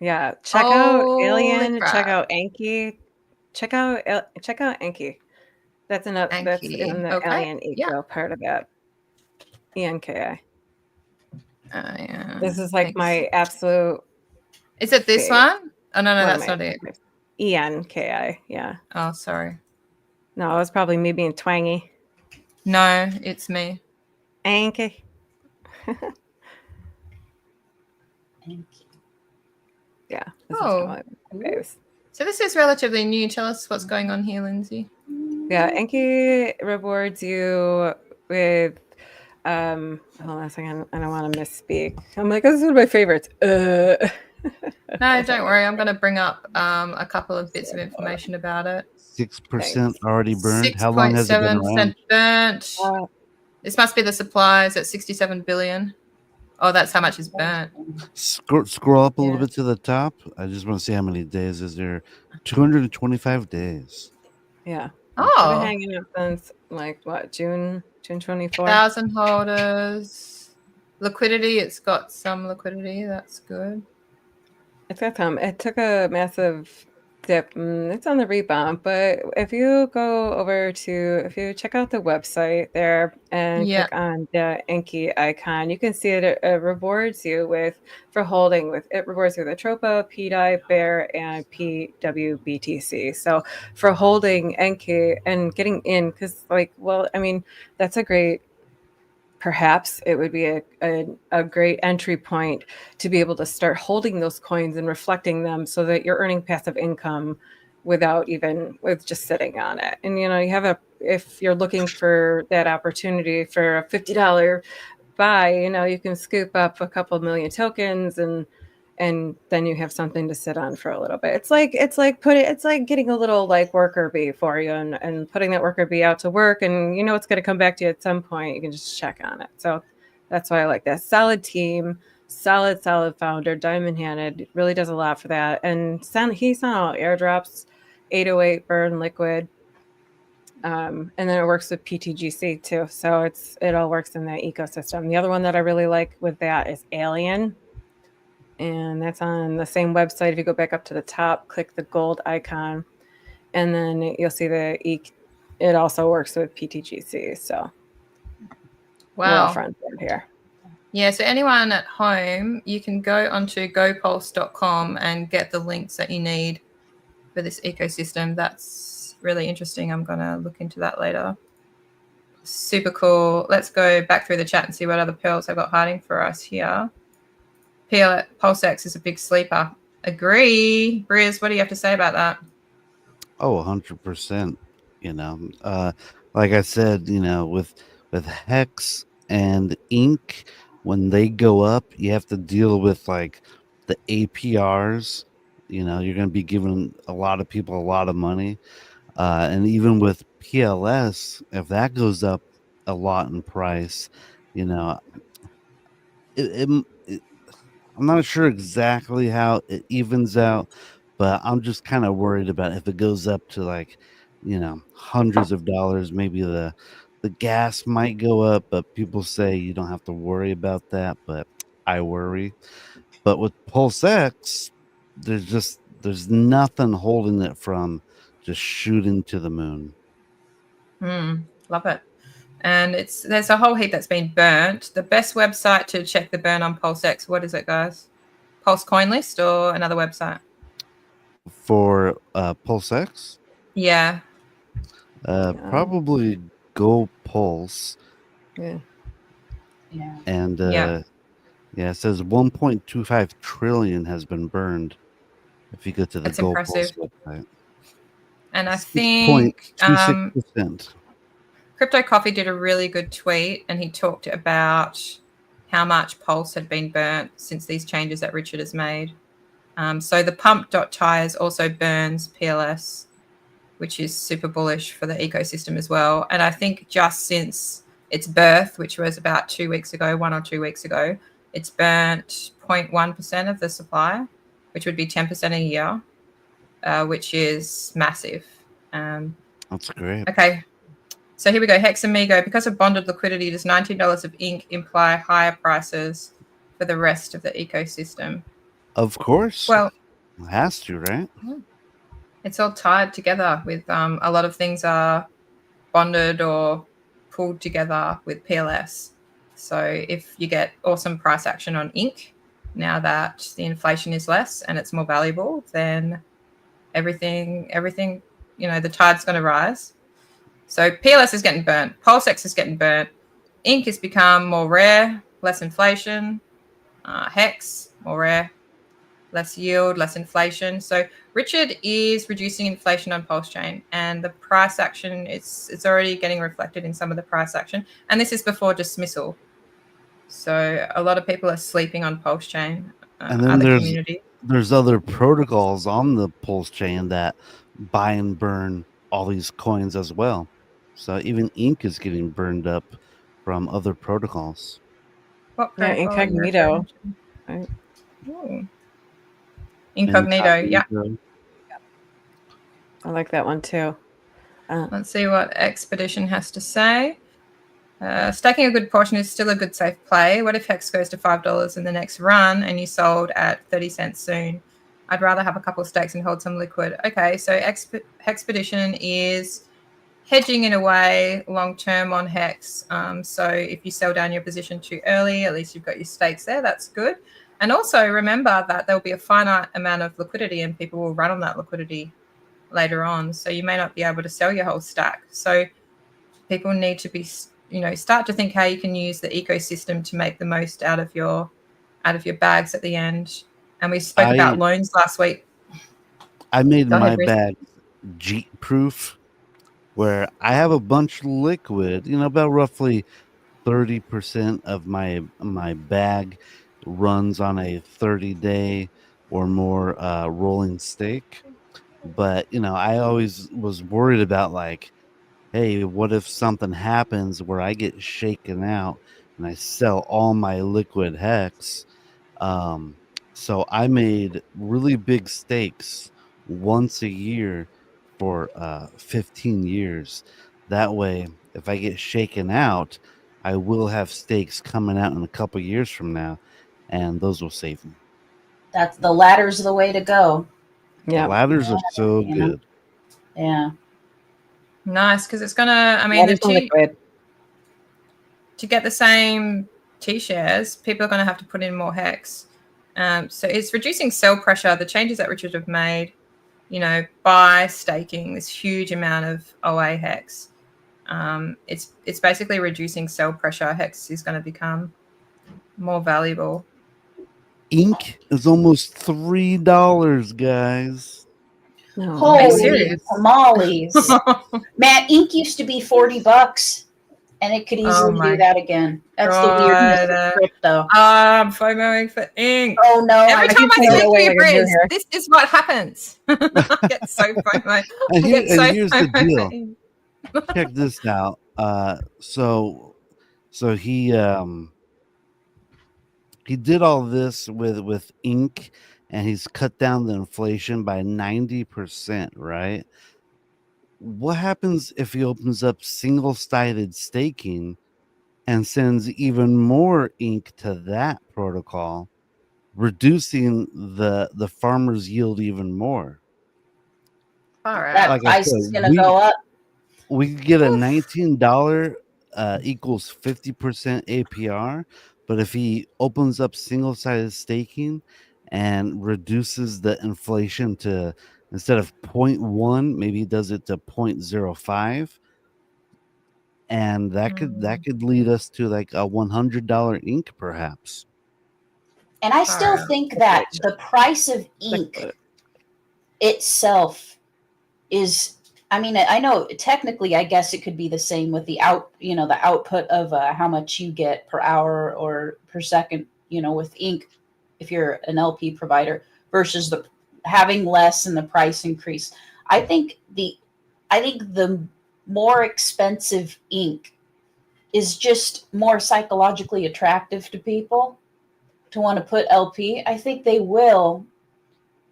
Yeah, check out Alien. Crap. Check out Anki. Check out Anki. That's in the Alien eco part of that. ENKI. Yeah. This is like my absolute. Is it this one? Oh no, that's not it. ENKI. Yeah. Oh, sorry. No, it was probably me being twangy. No, it's me. Anki. Anki. Yeah. Oh. So this is relatively new. Tell us what's going on here, Lindsay. Yeah, Enki rewards you with hold on a second. I don't want to misspeak. I'm like, this is one of my favorites. No, don't worry. I'm going to bring up a couple of bits of information about it. 6% already burned. How long has it been around? 6.7% burnt. This must be the supplies at 67 billion. Oh, that's how much is burnt. Scroll up a little Yeah. bit to the top. I just want to see how many days is there. 225 days. Yeah. I've been Oh, hanging out since like what, June 24. 1,000 holders. Liquidity, it's got some liquidity. That's good. It's got some. It took a massive dip. It's on the rebound, but if you check out the website there and Yeah. click on the Enki icon, you can see it rewards you with a Tropa, PDI, Bear, and PWBTC. So for holding Enki and getting in, because that's a great. Perhaps it would be a great entry point to be able to start holding those coins and reflecting them so that you're earning passive income with just sitting on it. And, if you're looking for that opportunity for a $50 buy, you can scoop up a couple million tokens and then you have something to sit on for a little bit. It's like getting a little like worker bee for you and putting that worker bee out to work, and it's going to come back to you at some point. You can just check on it. So that's why I like that. Solid team, solid founder, diamond handed, really does a lot for that. And he sent out airdrops, 808 burn liquid. And then it works with PTGC too. So it all works in that ecosystem. The other one that I really like with that is Alien. And that's on the same website. If you go back up to the top, click the gold icon, and then you'll see it also works with PTGC. So we're all Wow. friends here. Yeah, so anyone at home, you can go onto gopulse.com and get the links that you need for this ecosystem. That's really interesting. I'm going to look into that later. Super cool. Let's go back through the chat and see what other pearls I've got hiding for us here. PulseX is a big sleeper. Agree. Briz, what do you have to say about that? Oh, 100%. Like I said, with Hex and Ink, when they go up, you have to deal with like the APRs. You're going to be giving a lot of people a lot of money. And even with PLS, if that goes up a lot in price, I'm not sure exactly how it evens out, but I'm just kind of worried about if it goes up to like, hundreds of dollars. Maybe the gas might go up, but people say you don't have to worry about that. But I worry. But with PulseX, there's nothing holding it from just shooting to the moon. Love it. And there's a whole heap that's been burnt. The best website to check the burn on PulseX, what is it, guys? Pulse Coin List or another website? For PulseX? Yeah. Probably Go Pulse. Yeah. Yeah. And it says 1.25 trillion has been burned. If you go to the That's Go impressive. Pulse website. And I think 6.26%. Crypto Coffee did a really good tweet, and he talked about how much Pulse had been burnt since these changes that Richard has made. So the pump.tires also burns PLS, which is super bullish for the ecosystem as well. And I think just since its birth, which was about 1 or 2 weeks ago, it's burnt 0.1% of the supply, which would be 10% a year, which is massive. That's great. Okay. So here we go. Hexamigo. Because of bonded liquidity, does $19 of ink imply higher prices for the rest of the ecosystem? Of course. Well, it has to, right? It's all tied together with a lot of things are bonded or pulled together with PLS. So if you get awesome price action on ink, now that the inflation is less and it's more valuable, then everything, the tide's going to rise. So PLS is getting burnt. PulseX is getting burnt. Ink has become more rare, less inflation. Hex, more rare, less yield, less inflation. So Richard is reducing inflation on Pulse Chain, and the price action, it's already getting reflected in some of the price action. And this is before dismissal. So a lot of people are sleeping on Pulse Chain. And then there's other protocols on the Pulse Chain that buy and burn all these coins as well. So even ink is getting burned up from other protocols. What Yeah, protocol are you Incognito. referring to? Ooh. Incognito, yeah. I like that one too. Let's see what Expedition has to say. Stacking a good portion is still a good safe play. What if Hex goes to $5 in the next run and you sold at 30 cents soon? I'd rather have a couple of stakes and hold some liquid. Okay, so Expedition is hedging in a way long-term on Hex. So if you sell down your position too early, at least you've got your stakes there. That's good. And also remember that there'll be a finite amount of liquidity and people will run on that liquidity later on. So you may not be able to sell your whole stack. So people need to be, start to think how you can use the ecosystem to make the most out of your bags at the end. And we spoke about loans last week. I made my bag Jeet proof, where I have a bunch of liquid, about roughly 30% of my bag runs on a 30-day or more rolling stake. But I always was worried about, like, hey, what if something happens where I get shaken out and I sell all my liquid Hex? So I made really big stakes once a year for 15 years. That way, if I get shaken out, I will have stakes coming out in a couple years from now, and those will save me. That's the ladder's the way to go. Yeah, Ladders are so good. Yeah. Nice, because it's gonna. I mean, to get the same T-shares, people are going to have to put in more Hex. So it's reducing sell pressure. The changes that Richard have made, by staking this huge amount of OA Hex. It's basically reducing sell pressure. Hex is going to become more valuable. Ink is almost $3, guys. No, Holy tamales. Man, ink used to be $40 and it could easily do that again. That's the weirdness of crypto. I'm FOMOing for ink. Oh no. Every time I see Libras, this is what happens. I get so FOMO. And here's the deal. Check this out. So he did all this with ink, and he's cut down the inflation by 90%, right? What happens if he opens up single-sided staking and sends even more ink to that protocol, reducing the farmer's yield even more? All right. That price is going to go up. We could get a $19 equals 50% APR, but if he opens up single-sided staking and reduces the inflation to, instead of 0.1, maybe he does it to 0.05, and that could lead us to like a $100 ink perhaps. And I still think that the price of ink itself is, I mean, I know technically, I guess it could be the same with the output of how much you get per hour or per second, with ink, if you're an LP provider, versus the having less and the price increase. I think the more expensive ink is just more psychologically attractive to people to want to put LP. I think they will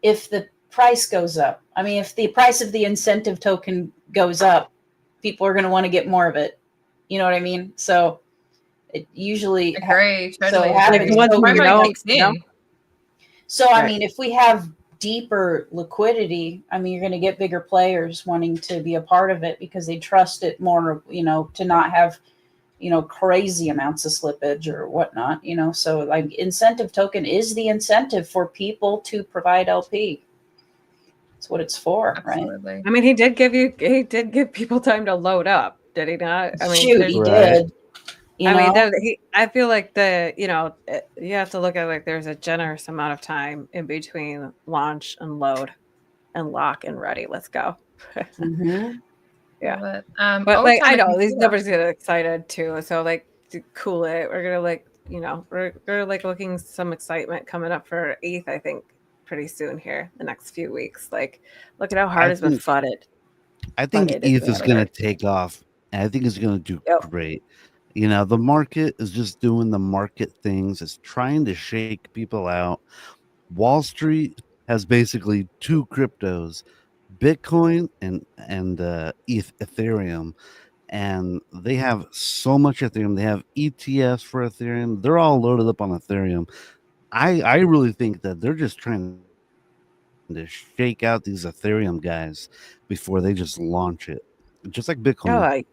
if the price goes up. I mean, if the price of the incentive token goes up, people are going to want to get more of it. You know what I mean? So it usually agree. Totally. So it happens. So right. I mean, if we have deeper liquidity, I mean, you're going to get bigger players wanting to be a part of it because they trust it more, to not have, crazy amounts of slippage or whatnot, so like incentive token is the incentive for people to provide LP. That's what it's for. Absolutely. Right? I mean, he did give people time to load up, did he not? I mean, shoot, he did. You I know? mean, I feel like you have to look at like there's a generous amount of time in between launch and load and lock and ready. Let's go. Mhm. Yeah. Love it. But old like I time know these computer. numbers get excited too. So like to cool it, we're gonna like we're like looking some excitement coming up for ETH. I think pretty soon here, the next few weeks. Like look at how hard I it's been think fudded. I think Fudded is ETH the is other going to word. take off, and I think it's going to do Yep. great. The market is just doing the market things. It's trying to shake people out. Wall Street has basically two cryptos, Bitcoin and Ethereum, and they have so much Ethereum. They have ETFs for Ethereum. They're all loaded up on Ethereum. I really think that they're just trying to shake out these Ethereum guys before they just launch it, just like Oh, Bitcoin.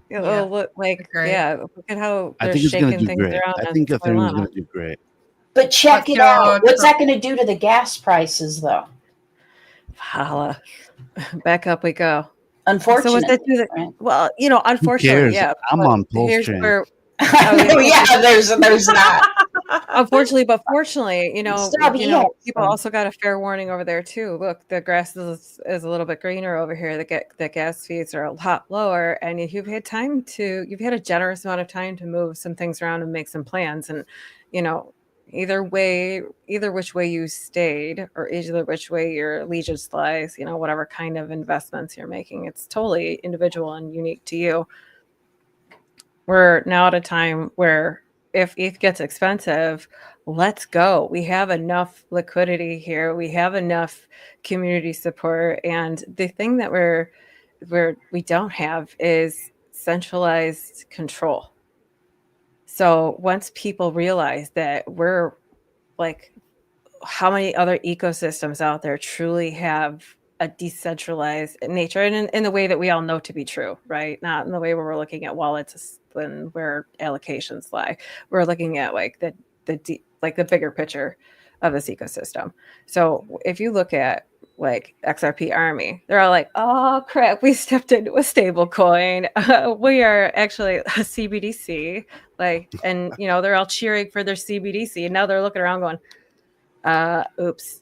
Yeah, look like agree. look at how I they're think it's going to shaking do things great. around I on think Ethereum is Solana. going to do great. But check What's it your out. What's Trump? that going to do to the gas prices, though? Holla. Back up we go. So Unfortunately, what's that do that? right? Well, Who unfortunately, cares? yeah. I'm But on Pulse here's Chain. where Oh, yeah, there's that. unfortunately, but fortunately, Still have EX, people so. also got a fair warning over there too. Look, the grass is a little bit greener over here. The gas fees are a lot lower, and if you've had a generous amount of time to move some things around and make some plans, and either which way you stayed, or either which way your allegiance lies, whatever kind of investments you're making, it's totally individual and unique to you. We're now at a time where if ETH gets expensive, let's go. We have enough liquidity here. We have enough community support. And the thing that we don't have is centralized control. So once people realize that we're like, how many other ecosystems out there truly have a decentralized nature, and in the way that we all know to be true, right? Not in the way where we're looking at wallets and where allocations lie. We're looking at like the bigger picture of this ecosystem. So if you look at like XRP Army, they're all like, "Oh crap, we stepped into a stable coin. We are actually a CBDC." And they're all cheering for their CBDC, and now they're looking around going, oops.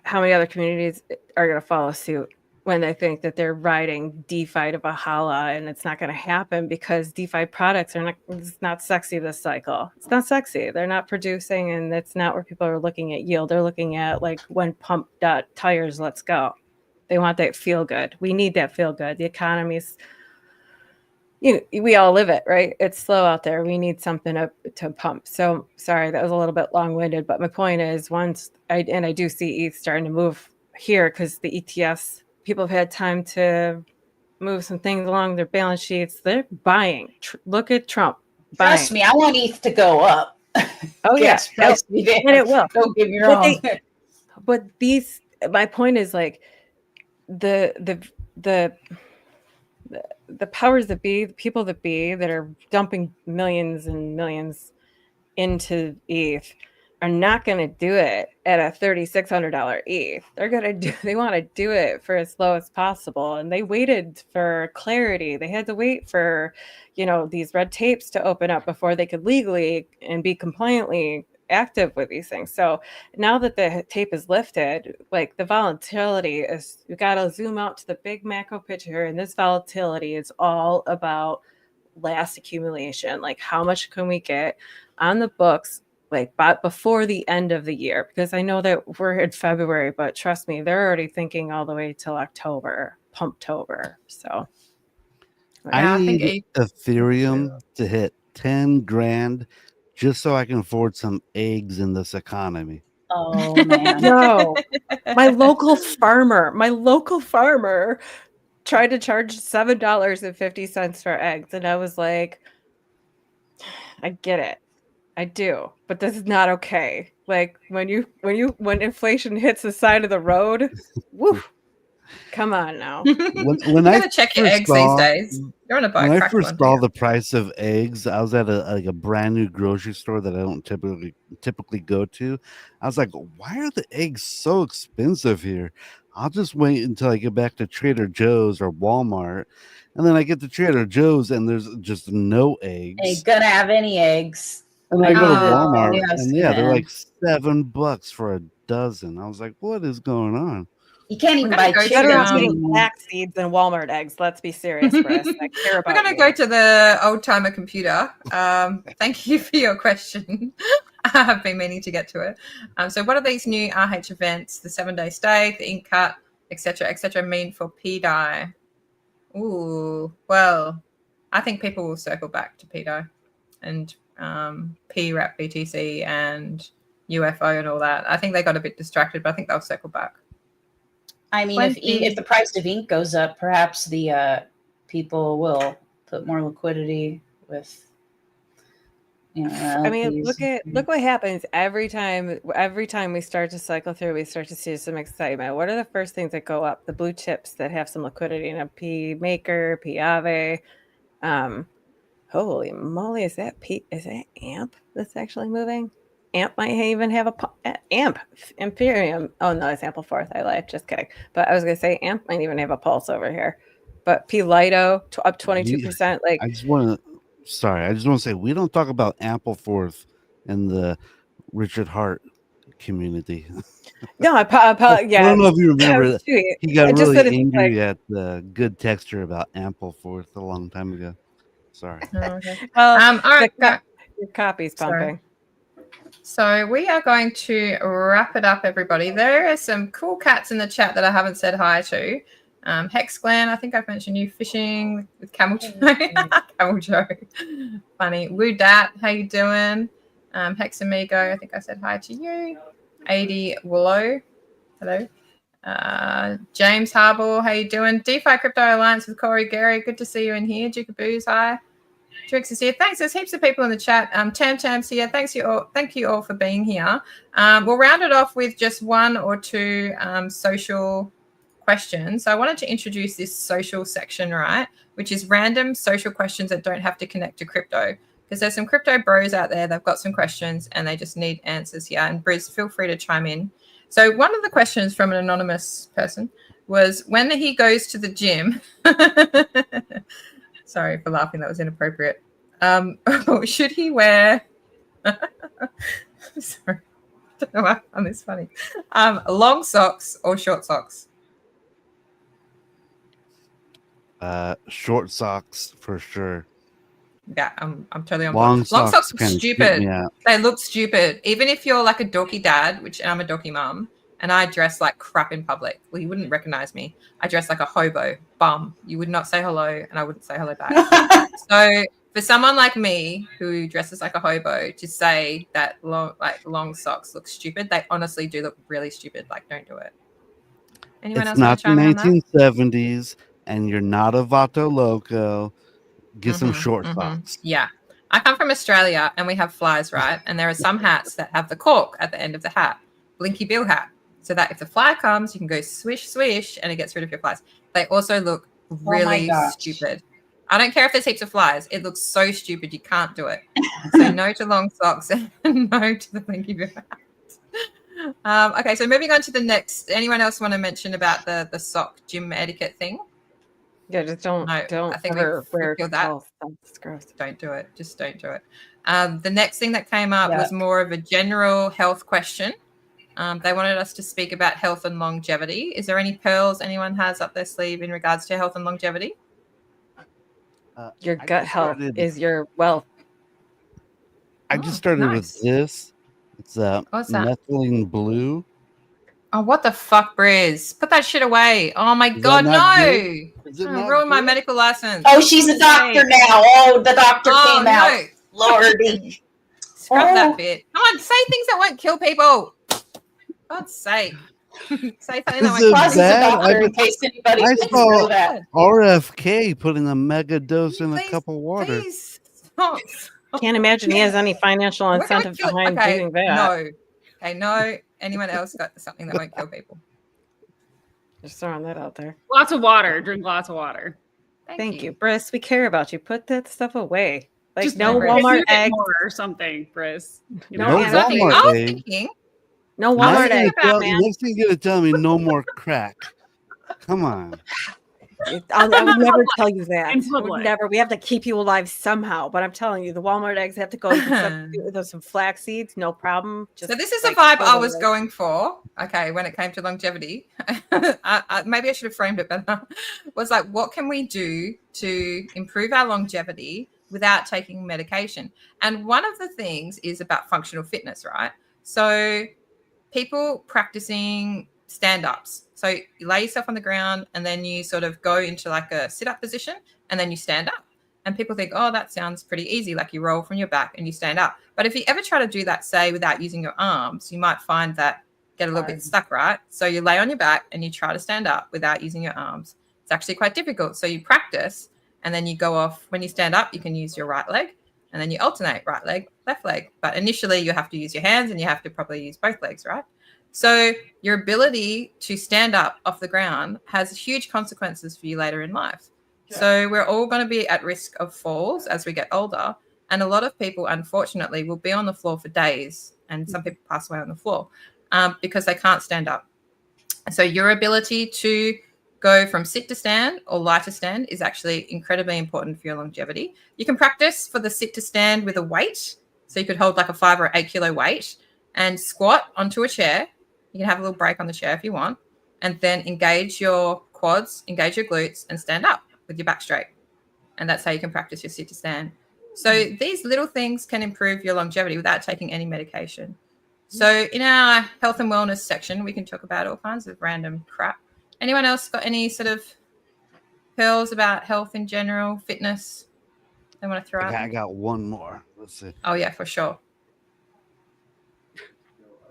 How many other communities are going to follow suit when they think that they're riding DeFi to Valhalla, and it's not going to happen because DeFi products it's not sexy this cycle. It's not sexy. They're not producing, and that's not where people are looking at yield. They're looking at like when pump tires, let's go. They want that feel good. We need that feel good. The economy's, we all live it, right? It's slow out there. We need something to pump. So sorry, that was a little bit long-winded, but my point is I do see ETH starting to move here because the ETFs, people have had time to move some things along their balance sheets. They're buying. Look at Trump. Trust me, I want ETH to go up. Oh yeah, Gas price be damned. and it will. Don't get me But wrong. my point is like the powers that be, the people that be that are dumping millions and millions into ETH are not going to do it at a $3,600 ETH. They want to do it for as low as possible. And they waited for clarity. They had to wait for, these red tapes to open up before they could legally and be compliantly active with these things. So now that the tape is lifted, like the volatility is, you got to zoom out to the big macro picture. And this volatility is all about last accumulation. Like how much can we get on the books but before the end of the year? Because I know that we're in February, but trust me, they're already thinking all the way till October, Pumptober. So I I think need Ethereum to hit 10 grand just so I can afford some eggs in this economy. Oh man. no, my local farmer tried to charge $7.50 for eggs, and I was like, I get it. I do, but this is not okay. Like when inflation hits the side of the road, woo, come on now. When You I gotta check your first eggs these saw- days. You want to buy When a I cracked first one. saw the price of eggs, I was at a brand new grocery store that I don't typically go to. I was like, why are the eggs so expensive here? I'll just wait until I get back to Trader Joe's or Walmart. And then I get to Trader Joe's and there's just no eggs. Ain't gonna have any eggs. And I go to Oh, Walmart yes, and yeah, they're man. like $7 for a dozen. I was like, what is going on? You can't even We're buy gonna go to, chickens Everyone's eating anymore. flax seeds and Walmart eggs. Let's be serious, Chris. I care about We're going to you. go to the old timer computer. Thank you for your question. I have been meaning to get to it. So, what are these new RH events, the 7-day stay, the ink cut, etc., mean for PDI? Ooh, well, I think people will circle back to PDI and PRAP BTC and UFO and all that. I think they got a bit distracted, but I think they'll circle back. I mean, if the price of ink goes up, perhaps the people will put more liquidity with, I mean, LPs. look what happens every time we start to cycle through, we start to see some excitement. What are the first things that go up? The blue chips that have some liquidity in a P Maker, P Ave. Holy moly, is that AMP that's actually moving? AMP might even have AMP Imperium. Oh no, it's Ample Fourth. I lied. Just kidding. But I was gonna say AMP might even have a pulse over here. But P Lido up 22%. Like I just want to say we don't talk about Ampleforth in the Richard Hart community. no, yeah. I don't know if you remember that. Sweet. He got I just really said it's angry like- at the good texture about Ampleforth a long time ago. Sorry. Oh, okay. Well, All right. your copy's Sorry. pumping. So we are going to wrap it up, everybody. There are some cool cats in the chat that I haven't said hi to. Hex Glen, I think I've mentioned you fishing with Camel Joe. Camel Joe. Funny. Woo Dat, how you doing? Hex Amigo, I think I said hi to you. 80 Willow, hello. James Harbour, how you doing? DeFi Crypto Alliance with Corey Gary, good to see you in here. Duke of Booze, hi. Trix is here. Thanks. There's heaps of people in the chat. Tam's here. Thank you all for being here. We'll round it off with just one or two social questions. So I wanted to introduce this social section, right, which is random social questions that don't have to connect to crypto. Because there's some crypto bros out there. They've got some questions and they just need answers here. And Briz, feel free to chime in. So one of the questions from an anonymous person was when he goes to the gym. Sorry for laughing. That was inappropriate. Should he wear? Sorry, I don't know why I found this funny. Long socks or short socks? Short socks for sure. Yeah, I'm totally on Long board. Long socks look kinda stupid. creep me out. They look stupid. Even if you're like a dorky dad, which I'm a dorky mum, and I dress like crap in public, well, you wouldn't recognize me. I dress like a hobo bum. You would not say hello, and I wouldn't say hello back. So for someone like me who dresses like a hobo to say that long socks look stupid, they honestly do look really stupid. Like, don't do it. Anyone else It's want to not the chime in on that? 1970s, and you're not a Vato Loco. Get some short socks. Yeah. I come from Australia and we have flies, right? And there are some hats that have the cork at the end of the hat, Blinky Bill hat. So that if the fly comes, you can go swish, swish, and it gets rid of your flies. They also look really stupid. I don't care if there's heaps of flies. It looks so stupid. You can't do it. So no to long socks and no to the Blinky Bill hat. Okay, so moving on to the next. Anyone else want to mention about the sock gym etiquette thing? Yeah, just don't I think ever wear feel that. It's gross. Don't do it. Just don't do it. The next thing that came up was more of a general health question. They wanted us to speak about health and longevity. Is there any pearls anyone has up their sleeve in regards to health and longevity? Your gut health is your wealth. I just started with this. It's What's that? methylene blue. Oh, what the fuck, Briz? Put that shit away. Oh my Is God, that no. not good? Is it Oh, not ruin my good? medical license. Oh, she's a doctor now. Oh, the doctor came out. No. Lordy. Scrub that bit. Come on, say things that won't kill people. God's sake. Say something that Is won't it kill Claz is a bad? doctor in case anybody I didn't saw- know that. RFK putting a mega dose in a Please, cup of water. Please stop. Can't imagine he has any financial We're gonna incentive kill- behind okay, doing that. No. Okay, no. Anyone else got something that won't kill people? Just throwing that out there. Lots of water. Drink lots of water. Thank you, Briss. We care about you. Put that stuff away. Like Just no Briss. Walmart Use it eggs. more or something, Briss. You No know, No Exactly. Walmart I was egg. thinking. No Next Walmart thing eggs, you're man. next thing you're gonna tell me no more crack. Come on. I would never tell you that. In I would public. never. We have to keep you alive somehow. But I'm telling you, the Walmart eggs have to go. You can substitute with some flax seeds, no problem. So Just this is a like vibe throw I them was away. going for. Okay, when it came to longevity, maybe I should have framed it better. Was like, what can we do to improve our longevity without taking medication? And one of the things is about functional fitness, right? So people practicing stand-ups. So you lay yourself on the ground and then you sort of go into like a sit-up position and then you stand up. And people think, oh, that sounds pretty easy. Like you roll from your back and you stand up. But if you ever try to do that, say, without using your arms, you might find that get a little bit stuck, right? So you lay on your back and you try to stand up without using your arms. It's actually quite difficult. So you practice and then you go off. When you stand up, you can use your right leg and then you alternate right leg, left leg. But initially you have to use your hands and you have to probably use both legs, right? So your ability to stand up off the ground has huge consequences for you later in life. So we're all going to be at risk of falls as we get older. And a lot of people, unfortunately, will be on the floor for days. And some people pass away on the floor because they can't stand up. So your ability to go from sit to stand or lie to stand is actually incredibly important for your longevity. You can practice for the sit to stand with a weight. So you could hold like a 5 or 8 kilo weight and squat onto a chair. You can have a little break on the chair if you want. And then engage your quads, engage your glutes and stand up with your back straight. And that's how you can practice your sit to stand. So these little things can improve your longevity without taking any medication. So in our health and wellness section, we can talk about all kinds of random crap. Anyone else got any sort of pearls about health in general, fitness they want to throw out? I got one more. Let's see. Oh, yeah, for sure.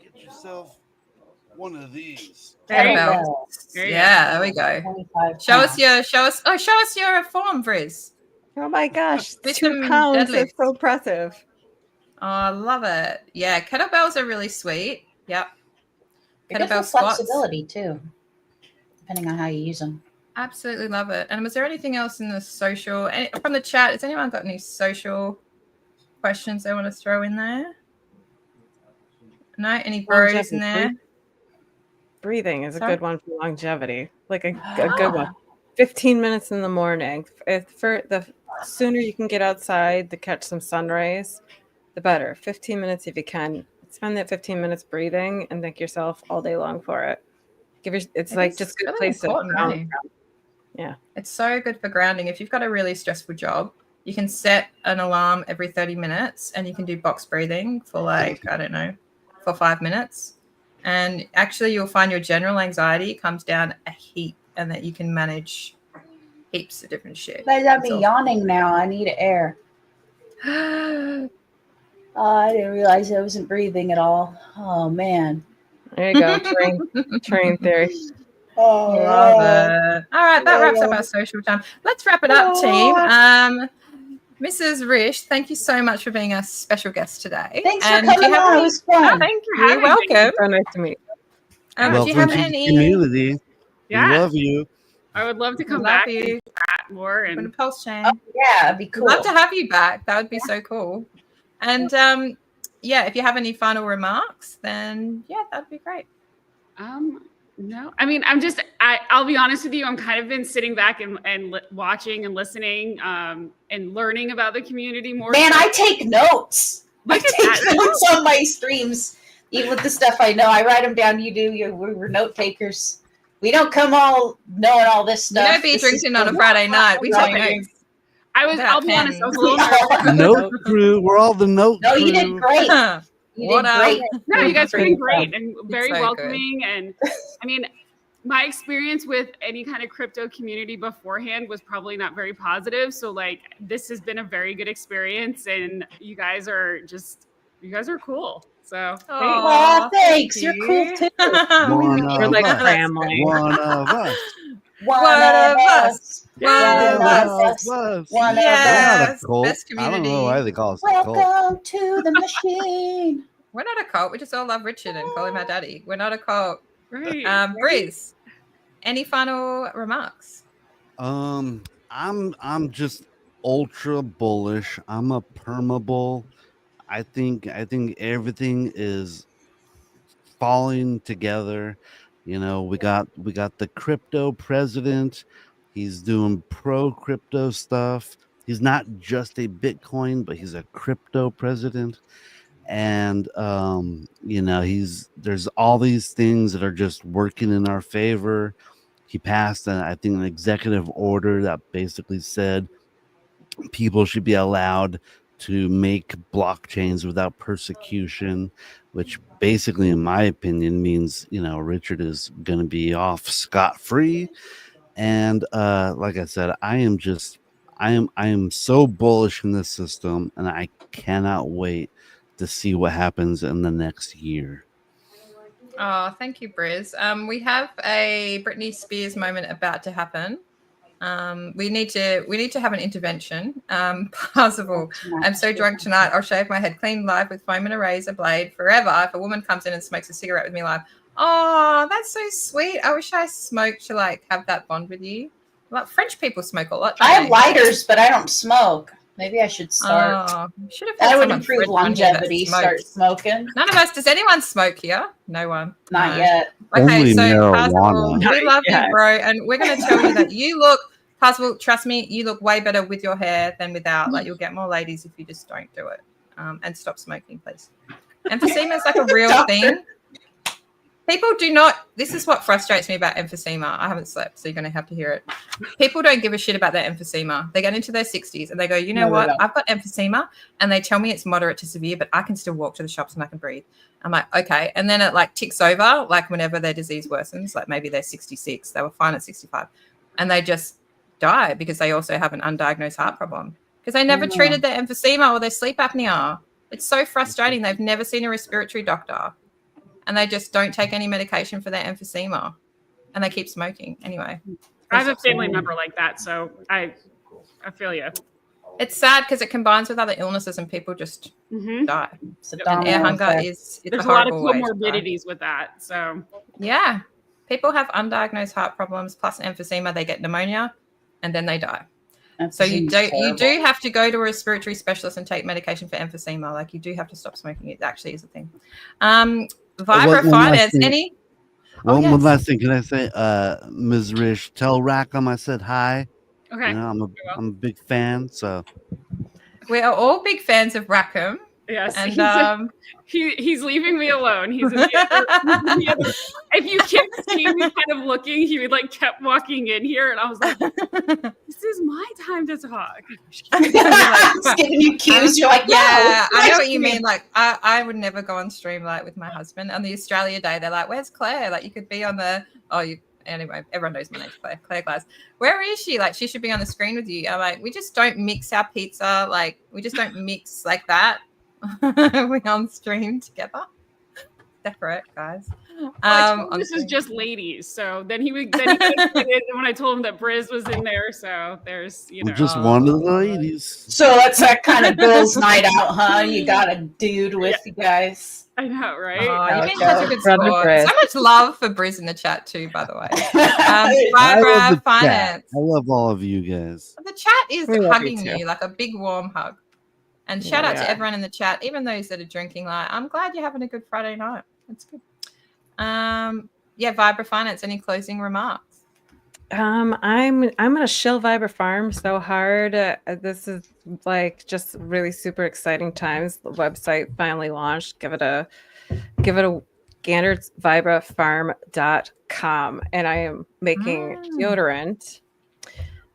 Get yourself one of these. There you Kettlebell. go. There you Yeah, there we go. 25 Show us pounds. your form, Vriz. Oh my gosh, With 2 some pounds. deadlifts. That's so impressive. Oh, I love it. Yeah, kettlebells are really sweet. Yep. It gives Kettlebell you squats. flexibility too, depending on how you use them. Absolutely love it. And was there anything else in the social from the chat? Has anyone got any social questions they want to throw in there? No, any bros in there? Breathing is a Sorry? good one for longevity. Like a good one. 15 minutes in the morning. For the sooner you can get outside to catch some sun rays, the better. 15 minutes if you can. Spend that 15 minutes breathing and thank yourself all day long for it. It's like just a good place to ground. eh? Yeah. It's so good for grounding. If you've got a really stressful job, you can set an alarm every 30 minutes and you can do box breathing for like, I don't know, for 5 minutes. And actually you'll find your general anxiety comes down a heap and that you can manage heaps of different shit. Guys, I'm It's awesome. yawning now. I need air. I didn't realize I wasn't breathing at all. Oh man. There you go. Train theory. Oh, Love it. All right, that wraps up our social time. Let's wrap it up, team. Mrs. Rish, thank you so much for being our special guest today. Thanks And for do you coming have on. any- It was fun. Thank you. You're welcome. So nice to meet you. Do you Welcome have to the any? community. Yeah. We love you. I would love to come Love back you. and chat more. From the And Pulse Chain. Oh, yeah, it'd be cool. Love to have you back. That would be so cool. And yeah, if you have any final remarks, then yeah, that'd be great. no, I mean, I'll be honest with you. I'm kind of been sitting back and watching and listening and learning about the community more. Man, I take notes. I Look at take that. notes on my streams. Even with the stuff I know, I write them down. You do. We were note takers. We don't come all knowing all this We stuff. don't be This is drinking on a cool. Friday night. We Love take it. notes. I'll be honest, I was a little nervous. Note crew. We're all the note No, crew. you did great. You What did up? great. No, you guys are Pretty doing great and very so good. welcoming. And I mean, my experience with any kind of crypto community beforehand was probably not very positive. So like, this has been a very good experience, and you guys are cool. So Aw, Aw, thanks. thank You're cool you. too. One We're of like us. family. One of us. One One of of us. One One of of us. us. One of Yes, us. Not a cult. best I don't know community. why they call us a cult. Welcome to the machine. We're not a cult. We just all love Richard and call him our daddy. We're not a cult. great. Briz, any final remarks? I'm just ultra bullish. I'm a permabull. I think everything is falling together. You know, we got the crypto president He's doing pro crypto stuff. He's not just a Bitcoin, but he's a crypto president. And there's all these things that are just working in our favor. He passed, I think, an executive order that basically said people should be allowed to make blockchains without persecution, which basically, in my opinion, means Richard is going to be off scot-free. And like I said, I am so bullish in this system, and I cannot wait to see what happens in the next year. Oh, thank you, Briz. We have a Britney Spears moment about to happen. We need to have an intervention. Possible. I'm so drunk tonight. I'll shave my head clean live with foam and a razor blade forever. If a woman comes in and smokes a cigarette with me live, oh, that's so sweet. I wish I smoked to like have that bond with you. Like French people smoke a lot. I have lighters, but I don't smoke. Maybe I should start. Oh, should have that would improve longevity. Start smoking. None of us. Does anyone smoke here? No one. Not yet. Okay, Only so marijuana. Parsifal, we love you, bro, and we're going to tell you that you look. Parsifal, trust me, you look way better with your hair than without. Like you'll get more ladies if you just don't do it. And stop smoking, please. Emphysema is like a real thing. People do not. This is what frustrates me about emphysema. I haven't slept, so you're going to have to hear it. People don't give a shit about their emphysema. They get into their 60s and they go, you know what? I've got emphysema, and they tell me it's moderate to severe, but I can still walk to the shops and I can breathe. I'm like, okay. And then it like ticks over, like whenever their disease worsens, like maybe they're 66, they were fine at 65, and they just die because they also have an undiagnosed heart problem because they never treated their emphysema or their sleep apnea. It's so frustrating. They've never seen a respiratory doctor. And they just don't take any medication for their emphysema, and they keep smoking anyway. I have a family member like that, so I feel you. It's sad because it combines with other illnesses, and people just die. And air hunger is there's a lot of comorbidities with that. So yeah, people have undiagnosed heart problems plus emphysema. They get pneumonia, and then they die. So you do have to go to a respiratory specialist and take medication for emphysema. Like you do have to stop smoking. It actually is a thing. Vibra Finance. Any? One last thing. Can I say, Ms. Rish, tell Rackham I said hi. Okay. I'm a big fan. So we are all big fans of Rackham. Yes. And he's leaving me alone. He's in the other. If you kept seeing me kind of looking, he would like kept walking in here, and I was like, "This is my time to talk." Just giving you cues. You're like, "Yeah, I know what you mean." Like, I would never go on stream like with my husband on the Australia Day. They're like, "Where's Claire?" Like, you could be on the anyway. Everyone knows my name's Claire Claz. Where is she? Like, she should be on the screen with you. I'm like, we just don't mix our pizza. Like, we just don't mix like that. We're on stream together. Separate, guys. This is just ladies. So then he would when I told him that Briz was in there. So there's just one of the ladies. So that's that kind of girls' night out, huh? You got a dude with you guys. I know, right? Oh, you've been such a good sport. So much love for Briz in the chat too, by the way. Vibra Finance. I love all of you guys. The chat is hugging you like a big warm hug. And shout out to everyone in the chat, even those that are drinking. Like, I'm glad you're having a good Friday night. That's good. Vibra Finance. Any closing remarks? I'm gonna shill Vibra Farm so hard. This is like just really super exciting times. The website finally launched. Give it a gander. It's vibrafarm.com, and I am making deodorant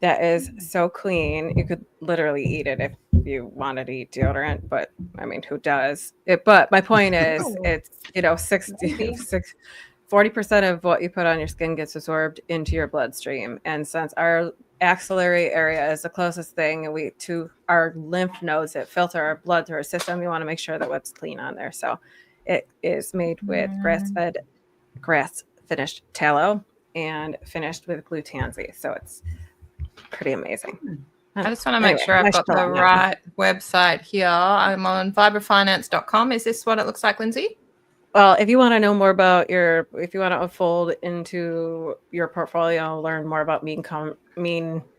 that is so clean. You could literally eat it if you wanted to eat deodorant, but I mean, who does it? But my point is, it's 40% of what you put on your skin gets absorbed into your bloodstream. And since our axillary area is the closest thing to our lymph nodes that filter our blood through our system, you want to make sure that what's clean on there. So it is made with grass finished tallow and finished with blue tansy. So it's pretty amazing. I just want to make sure I've got the right website here. I'm on vibrafinance.com. Is this what it looks like, Lindsay? Well, if you want to know more about if you want to unfold into your portfolio, learn more about mean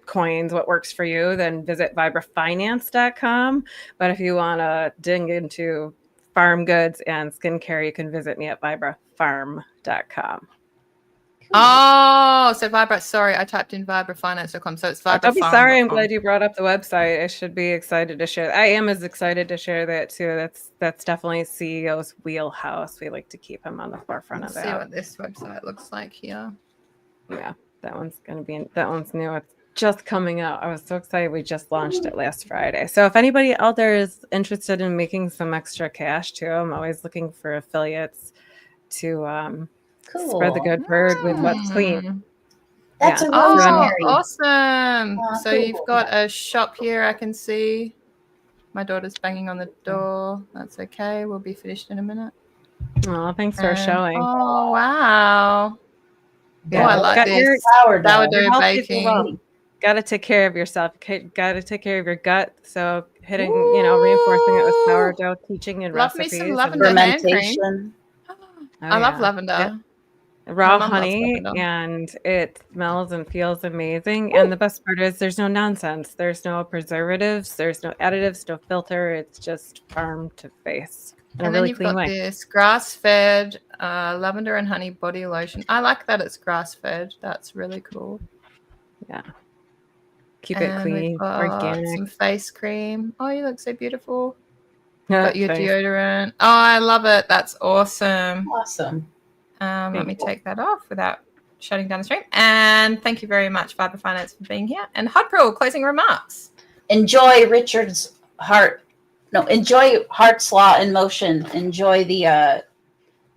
coins, what works for you, then visit vibrafinance.com. But if you want to dig into farm goods and skincare, you can visit me at vibrafarm.com. Oh, so Vibra. Sorry, I typed in vibrafinance.com. So it's Don't be sorry. I'm vibrafarm.com. glad you brought up the website. I should be excited to share. I am as excited to share that too. That's definitely CEO's wheelhouse. We like to keep him on the forefront Let's of see that. what this website looks like here. Yeah, that one's new. It's just coming out. I was so excited. We just launched it last Friday. So if anybody out there is interested in making some extra cash too, I'm always looking for affiliates to spread the Cool. good word with what's clean. Mm. That's Yeah. a Oh, rosemary. awesome. Oh, So you've cool. got a shop here, I can see. My daughter's banging on the door. That's okay. We'll be finished in a minute. Oh, thanks for And- showing. Oh, wow. Yeah, I like got this. your- Sourdough. Sourdough Your health is baking. your wealth. Got to take care of yourself. Got to take care of your gut. So reinforcing it with Ooh. sourdough, teaching and Love me recipes. some and lavender hand cream. Fermentation. I love yeah. lavender. Raw My mum loves honey, lavender. and it smells and feels amazing. And the best part is there's no nonsense. There's no preservatives. There's no additives, no filter. It's just farm to face in a And then really you've clean got way. this grass-fed lavender and honey body lotion. I like that it's grass-fed. That's really cool. Yeah. Keep it And clean, we've got organic. some face cream. Oh, you look so beautiful. Got your Thanks. deodorant. Oh, I love it. That's awesome. Awesome. Let Thank me you. take that off without shutting down the stream. And thank you very much, Viber Finance, for being here. And Hudpril, closing remarks. Enjoy Richard's heart. No, enjoy Heart's Law in motion. Enjoy the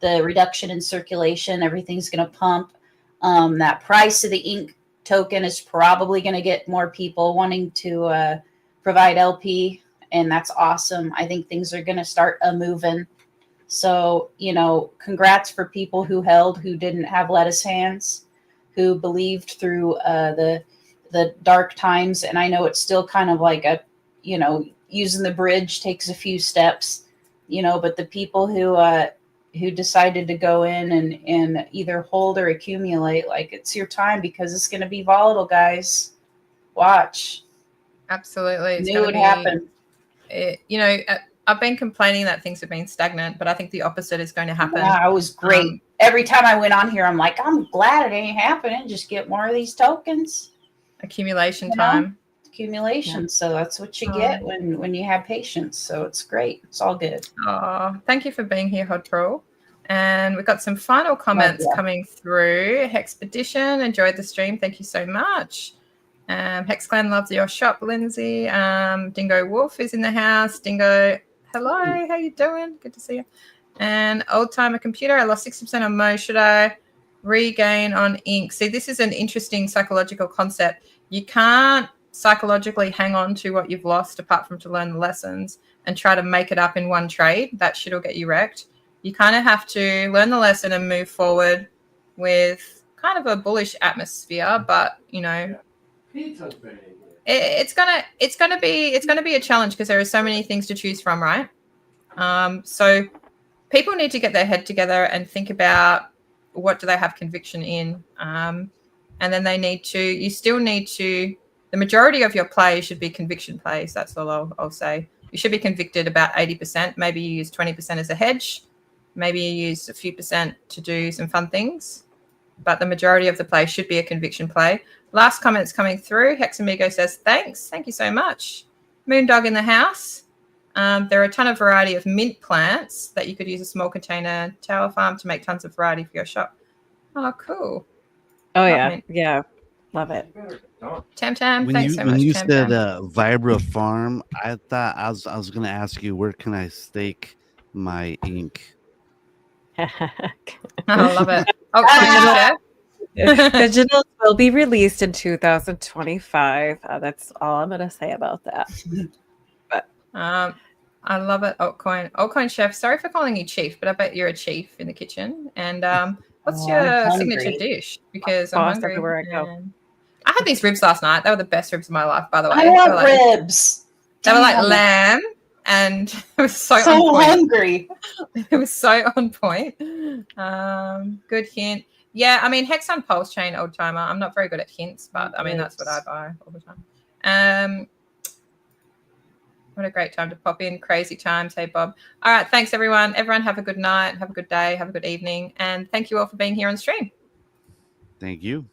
reduction in circulation. Everything's going to pump. That price of the ink token is probably going to get more people wanting to provide LP, and that's awesome. I think things are going to start moving. So, congrats for people who didn't have lettuce hands, who believed through the dark times. And I know it's still kind of like using the bridge takes a few steps, but the people who decided to go in and either hold or accumulate, like, it's your time because it's going to be volatile, guys. Watch. Absolutely. It's Knew gonna it be, happened. I've been complaining that things have been stagnant, but I think the opposite is going to happen. Yeah, it was great. Every time I went on here, I'm like, I'm glad it ain't happening. Just get more of these tokens. Accumulation You know? time. Accumulation. Yeah. So that's what you get when you have patience. So it's great. It's all good. Oh, thank you for being here, Hodpro. And we've got some final comments coming through. Hexpedition, enjoyed the stream. Thank you so much. Hex Clan loves your shop, Lindsay. Dingo Wolf is in the house. Dingo, hello, how you doing? Good to see you. And Old Timer Computer, I lost 60% on Mo. Should I regain on ink? See, this is an interesting psychological concept. You can't psychologically hang on to what you've lost apart from to learn the lessons and try to make it up in one trade. That shit will get you wrecked. You kind of have to learn the lesson and move forward with kind of a bullish atmosphere, but it's gonna be a challenge because there are so many things to choose from, right? So people need to get their head together and think about what do they have conviction in, and then you still need to. The majority of your plays should be conviction plays. That's all I'll say. You should be convicted about 80%. Maybe you use 20% as a hedge. Maybe you use a few percent to do some fun things. But the majority of the play should be a conviction play. Last comment's coming through. Hexamigo says, thanks. Thank you so much. Moondog in the house. There are a ton of variety of mint plants that you could use a small container tower farm to make tons of variety for your shop. Oh, cool. Oh, Love yeah. mint. Yeah. Love it. Tam Tam, When thanks you so when much. you Tam said Tam. Vibra Farm, I thought I was going to ask you, where can I stake my ink? I love it. Oh, Digitals will be released in 2025. That's all I'm going to say about that. I love it. Altcoin Chef. Sorry for calling you chief, but I bet you're a chief in the kitchen. And what's your I'm signature hungry. dish? Because Boss I'm hungry. everywhere I go. and I had these ribs last night. They were the best ribs of my life, by the way. I They were love like- ribs. They were like Damn it. lamb, and it was so on So point. hungry. It was so on point. Good hint. Yeah, I mean, Hex on Pulse Chain, Old Timer. I'm not very good at hints, but I mean, that's what I buy all the time. What a great time to pop in. Crazy times. Hey, Bob. All right. Thanks, everyone. Everyone have a good night. Have a good day. Have a good evening. And thank you all for being here on stream. Thank you.